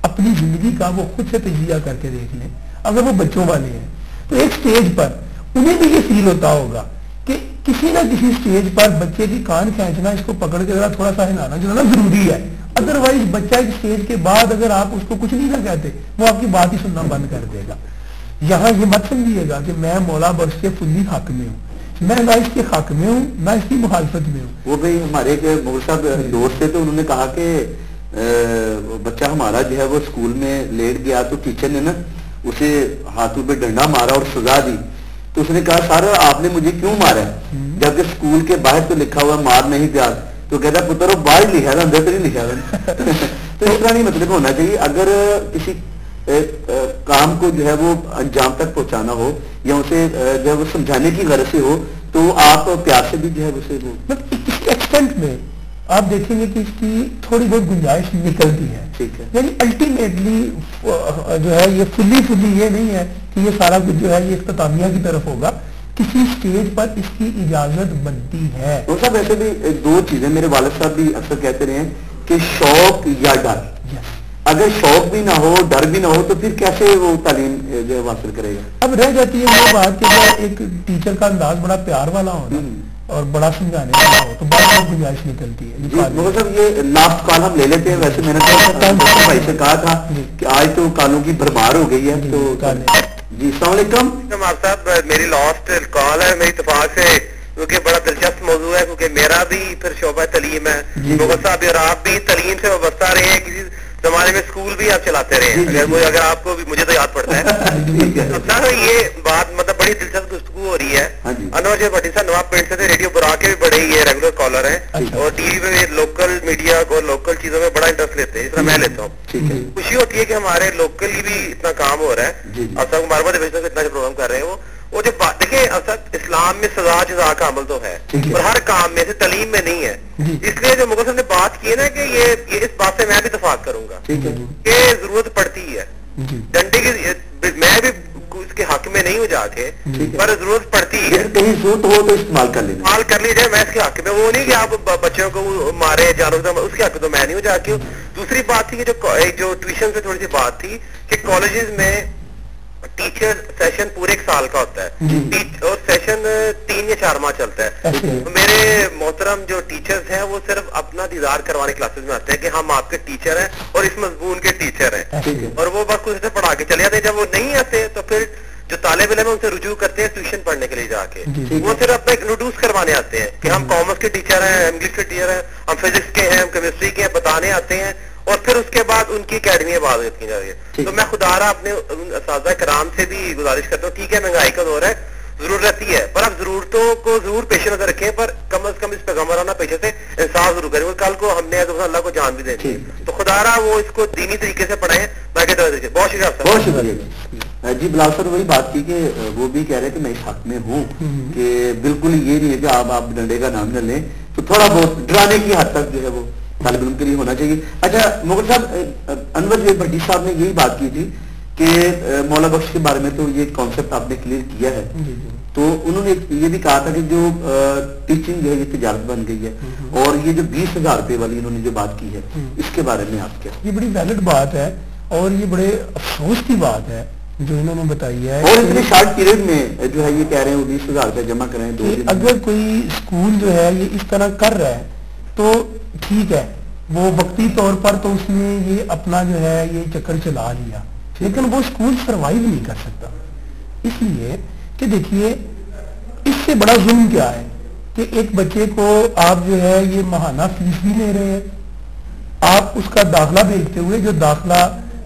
اپنی زندگی کا وہ خود سے تجزیہ کر کے دیکھ لیں. اگر وہ بچوں والے ہیں تو ایک سٹیج پر انہیں بھی یہ فیل ہوتا ہوگا کہ کسی نہ کسی سٹیج پر بچے کی کان کھینچنا، اس کو پکڑ کے ذرا تھوڑا سا ہلانا جلانا ضروری ہے. ادروائز بچہ ایک سٹیج کے بعد اگر آپ اس کو کچھ نہیں نہ کہتے وہ آپ کی بات ہی سننا بند کر دے گا. یہاں یہ مت سمجھیے گا کہ میں مولا بخش کے فلی حق میں ہوں، میں نہ اس کے حق میں ہوں نہ اس کی مخالفت میں ہوں. وہ بھائی ہمارے مغل صاحب دوست تھے تو انہوں نے کہا کہ بچہ ہمارا جو ہے وہ اسکول میں لیٹ گیا تو ٹیچر نے نا اسے ہاتھوں پہ ڈنڈا مارا اور سزا دی. تو اس نے کہا سر آپ نے مجھے کیوں مارا ہے جبکہ اسکول کے باہر تو لکھا ہوا مار نہیں دیا. تو کہتا پتر وہ باہر لکھا تھا اندر تو نہیں لکھا تھا. تو اس طرح نہیں مطلب ہونا چاہیے. اگر کسی کام کو جو ہے وہ انجام تک پہنچانا ہو یا اسے جو ہے وہ سمجھانے کی غرض سے ہو تو آپ پیار سے بھی جو ہے اسے اس ایکسٹینٹ میں آپ دیکھیں گے کہ اس کی تھوڑی بہت گنجائش نکلتی ہے. ٹھیک ہے. یعنی الٹیمیٹلی جو ہے یہ فلی یہ نہیں ہے کہ یہ سارا کچھ جو ہے یہ اختتامیہ کی طرف ہوگا. کسی سٹیج پر اس کی اجازت بنتی ہے. تو صاحب ایسے بھی دو چیزیں میرے والد صاحب بھی اکثر کہتے رہے ہیں کہ شوق یا ڈر. اگر شوق بھی نہ ہو ڈر بھی نہ ہو تو پھر کیسے وہ تعلیم جو ہے حاصل کرے گا. اب رہ جاتی ہے وہ بات کہ ایک ٹیچر کا انداز بڑا پیار والا ہونا اور بڑا سمجھانے والا ہو تو بہت گنجائش نکلتی ہے. مطلب یہ ناپ کال ہم لے لیتے ہیں. ویسے میں نے بھائی سے کہا تھا کہ آج تو کالوں کی بھرمار ہو گئی ہے. تو جی السلام علیکم صاحب، میری لاسٹ کال ہے میری اتفاق سے کیونکہ بڑا دلچسپ موضوع ہے کیونکہ میرا بھی پھر شعبہ تعلیم ہے. مغل صاحب اور آپ بھی تعلیم سے وابستہ رہے ہیں، کسی زمانے میں اسکول بھی آپ چلاتے رہے ہیں. اگر آپ کو بھی مجھے تو یاد پڑتا ہے. یہ بات مطلب بڑی دلچسپ گفتگو ہو رہی ہے. انور جی بھٹی صاحب نواب پنڈ سے تھے، ریڈیو برا کے بھی بڑے یہ ریگولر کالر ہیں اور ٹی وی پہ لوکل میڈیا کو لوکل چیزوں میں بڑا انٹرسٹ لیتے ہیں جس طرح میں لیتا ہوں. خوشی ہوتی ہے کہ ہمارے لوکلی بھی اتنا کام ہو رہا ہے. اب تک ماربا ڈویژن اتنا جو پروگرام کر رہے ہیں وہ جو دیکھیں اصل اسلام میں سزا جزا کا عمل تو ہے اور ہر کام میں سے تعلیم میں نہیں ہے. اس لیے جو مغل صاحب نے بات کی ہے نا کہ یہ اس بات سے میں بھی اتفاق کروں گا کہ ضرورت پڑتی ہے ڈنڈے کی. میں بھی اس کے حق میں نہیں ہوں جا کے پر ضرورت پڑتی ہے کہیں ضرورت ہو تو استعمال کر لی جائے. میں اس کے حق میں وہ نہیں کہ آپ بچوں کو مارے جانور اس کے حق میں تو میں نہیں ہوں جا کے. دوسری بات تھی کہ جو ٹیوشن سے تھوڑی سی بات تھی کہ کالجز میں ٹیچر سیشن پورے 1 سال کا ہوتا ہے اور سیشن 3 یا 4 ماہ چلتا ہے. میرے محترم جو ٹیچرز ہیں وہ صرف اپنا دیدار کروانے کلاسز میں آتے ہیں کہ ہم آپ کے ٹیچر ہیں اور اس مضمون کے ٹیچر ہیں اور وہ بس کچھ سے پڑھا کے چلے جاتے ہیں. جب وہ نہیں آتے تو پھر جو طالب علم ہے ان سے رجوع کرتے ہیں ٹیوشن پڑھنے کے لیے جا کے. وہ صرف اپنا انٹروڈیوس کروانے آتے ہیں کہ ہم کامرس کے ٹیچر ہیں، انگلش کے ٹیچر ہیں، ہم فزکس کے ہیں، ہم کیمسٹری کے ہیں، بتانے آتے ہیں اور پھر اس کے بعد ان کی اکیڈمی میں بات کی جا رہی ہے. تو میں خدا رہا اپنے اساتذہ کرام سے بھی گزارش کرتا ہوں ٹھیک ہے مہنگائی کا دور ہے ضرورت رہتی ہے, پر آپ ضرورتوں کو ضرور پیش نظر رکھیں, پر کم از کم اس پیغمبرانہ پیشے سے انصاف ضرور کریں. کل کو ہم نے اللہ کو جان بھی دینی ہے, تو خدا رہا وہ اس کو دینی طریقے سے پڑھائیں. بہت شکریہ آپ. بہت شکریہ جی. بلال سر وہی بات کی کہ وہ بھی کہہ رہے کہ میں اس حق میں ہوں کہ بالکل یہ نہیں ہے کہ آپ ڈنڈے کا نام نہ لیں, تو تھوڑا بہت ڈرانے کی حد تک جو ہے وہ طالب علم کے لیے ہونا چاہیے. اچھا مغل صاحب, انور بھٹی صاحب نے یہی بات کی تھی کہ مولا بخش کے بارے میں تو یہ کانسیپٹ آپ نے کلیئر کیا ہے, تو انہوں نے یہ بھی کہا تھا کہ جو ٹیچنگ ہے یہ تجارت بن گئی ہے, اور یہ جو 20,000 روپے والی انہوں نے جو بات کی ہے اس کے بارے میں آپ کیا؟ یہ بڑی ویلڈ بات ہے اور یہ بڑے افسوس کی بات ہے جو انہوں نے بتائی ہے, اور اتنے شارٹ پیریڈ میں جو ہے یہ کہہ رہے ہیں 20,000 روپے جمع کریں. اگر کوئی اسکول جو ہے یہ اس طرح کر رہا ہے تو ٹھیک ہے, وہ وقتی طور پر تو اس نے یہ اپنا جو ہے یہ چکر چلا لیا, لیکن وہ اسکول سروائیو نہیں کر سکتا. اس لیے کہ دیکھیے اس سے بڑا ظلم کیا ہے کہ ایک بچے کو آپ جو ہے یہ ماہانہ فیس بھی لے رہے ہیں, آپ اس کا داخلہ دیکھتے ہوئے جو داخلہ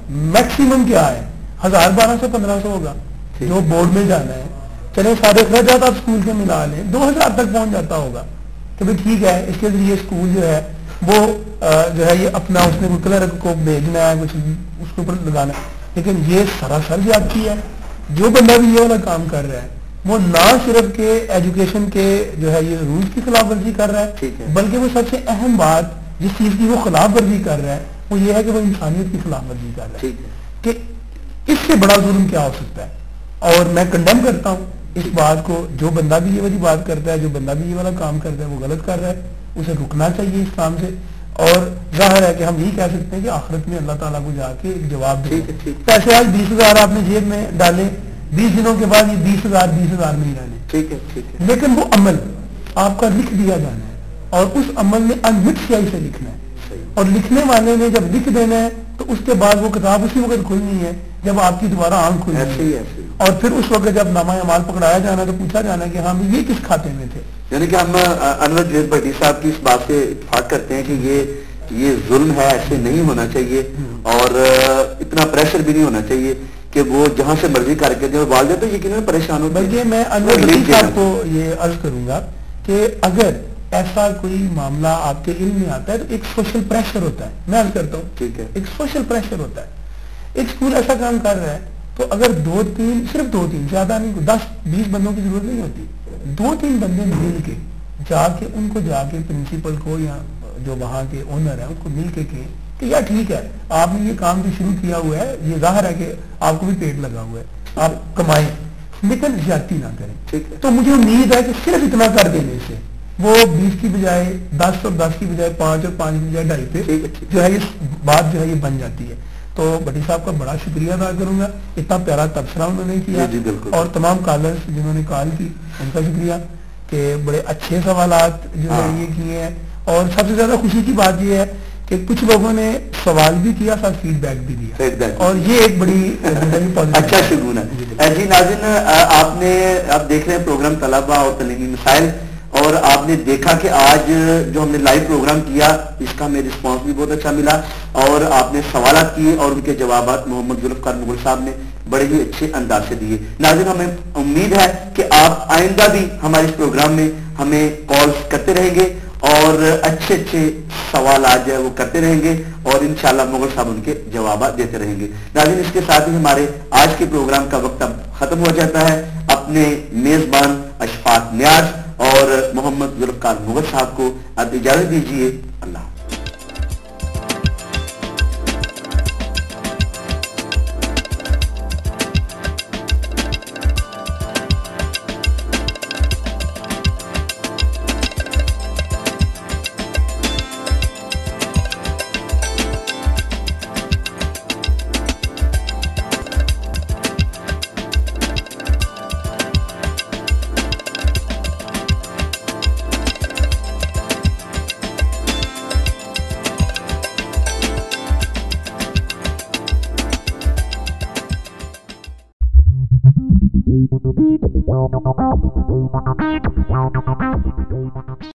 میکسیمم کیا ہے 1,000 1,200 1,500 ہوگا جو بورڈ میں جانا ہے, چلے سارے اخراجات آپ اسکول کے ملا لیں 2,000 تک پہنچ جاتا ہوگا کہ بھائی ٹھیک ہے اس کے ذریعے اسکول جو ہے وہ جو ہے یہ اپنا اس نے کلرک کو بھیجنا ہے, کچھ اس کے اوپر لگانا ہے. لیکن یہ سراسر زیادتی ہے. جو بندہ بھی یہ والا کام کر رہا ہے وہ نہ صرف کہ ایجوکیشن کے جو ہے یہ رولز کی خلاف ورزی کر رہا ہے, بلکہ وہ سب سے اہم بات جس چیز کی وہ خلاف ورزی کر رہا ہے وہ یہ ہے کہ وہ انسانیت کی خلاف ورزی کر رہا ہے. کہ اس سے بڑا ظلم کیا ہو سکتا ہے, اور میں کنڈیم کرتا ہوں اس بات کو. جو بندہ بھی یہ والی بات کرتا ہے, جو بندہ بھی یہ والا کام کرتا ہے وہ غلط کر رہا ہے, اسے رکنا چاہیے اس کام سے. اور ظاہر ہے کہ ہم یہی کہہ سکتے ہیں کہ آخرت میں اللہ تعالیٰ کو جا کے ایک جواب دے. پیسے آج 20,000 آپ نے جیب میں ڈالے, 20 دنوں کے بعد یہ 20,000 میں ہی ڈالے, لیکن وہ عمل آپ کا لکھ دیا جانا ہے, اور اس عمل میں انمٹ سیاہی سے لکھنا ہے, اور لکھنے والے نے جب لکھ دینا ہے تو اس کے بعد وہ کتاب اسی وقت کھلنی ہے جب آپ کی دوبارہ آنکھ کھلنی ہے, اور پھر اس وقت جب نامہ اعمال پکڑایا جانا تو پوچھا جانا کہ ہم یہ کس کھاتے میں تھے. یعنی کہ ہم انور جوید بھٹی صاحب کی اس بات سے اتفاق کرتے ہیں کہ یہ ظلم ہے, ایسے نہیں ہونا چاہیے, اور اتنا پریشر بھی نہیں ہونا چاہیے کہ وہ جہاں سے مرضی کر کے دیں, والدہ تو یقیناً پریشان ہوتے ہیں. بلکہ میں انور بھٹی صاحب کو یہ عرض کروں گا کہ اگر ایسا کوئی معاملہ آپ کے علم میں آتا ہے تو ایک سوشل پریشر ہوتا ہے. میں عرض کرتا ہوں ٹھیک ہے, ایک سوشل پریشر ہوتا ہے. ایک اسکول ایسا کام کر رہا ہے تو اگر 2-3 صرف 2-3 زیادہ نہیں, 10-20 بندوں کی ضرورت نہیں ہوتی, 2-3 بندے مل کے جا کے ان کو جا کے پرنسپل کو یا جو وہاں کے اونر ہے ان کو مل کے کہ یار ٹھیک ہے آپ نے یہ کام بھی شروع کیا ہوا ہے, یہ ظاہر ہے کہ آپ کو بھی پیٹ لگا ہوا ہے, آپ کمائیں لیکن زیادتی نہ کریں. تو مجھے امید ہے کہ صرف اتنا کر دینے سے وہ 20 کی بجائے 10 اور 10 کی بجائے 5 اور 5 کی بجائے 2.5 پہ جو ہے یہ بات جو ہے یہ بن جاتی ہے. تو بھٹی صاحب کا بڑا شکریہ ادا کروں گا, اتنا پیارا تبصرہ انہوں نے کیا, اور تمام کالرز جنہوں نے کال کی ان کا شکریہ کہ بڑے اچھے سوالات جو ہے یہ کیے ہیں. اور سب سے زیادہ خوشی کی بات یہ ہے کہ کچھ لوگوں نے سوال بھی کیا, ساتھ فیڈ بیک بھی دیا, اور یہ ایک بڑی اچھا شگون ہے. جی ناظرین, آپ دیکھ رہے ہیں پروگرام طلبہ اور تعلیمی مسائل, اور آپ نے دیکھا کہ آج جو ہم نے لائیو پروگرام کیا اس کا ہمیں رسپانس بھی بہت اچھا ملا, اور آپ نے سوالات کیے اور ان کے جوابات محمد ذوالفقار مغل صاحب نے بڑے ہی اچھے انداز سے دیے. ناظرین, ہمیں امید ہے کہ آپ آئندہ بھی ہمارے اس پروگرام میں ہمیں کالز کرتے رہیں گے اور اچھے سوالات جو ہے وہ کرتے رہیں گے, اور انشاءاللہ مغل صاحب ان کے جوابات دیتے رہیں گے. ناظرین, اس کے ساتھ ہی ہمارے آج کے پروگرام کا وقت اب ختم ہو جاتا ہے. اپنے میزبان اشفاق نیاز اور محمد ذوالفقار مغل صاحب کو اب اجازت دیجیے. اللہ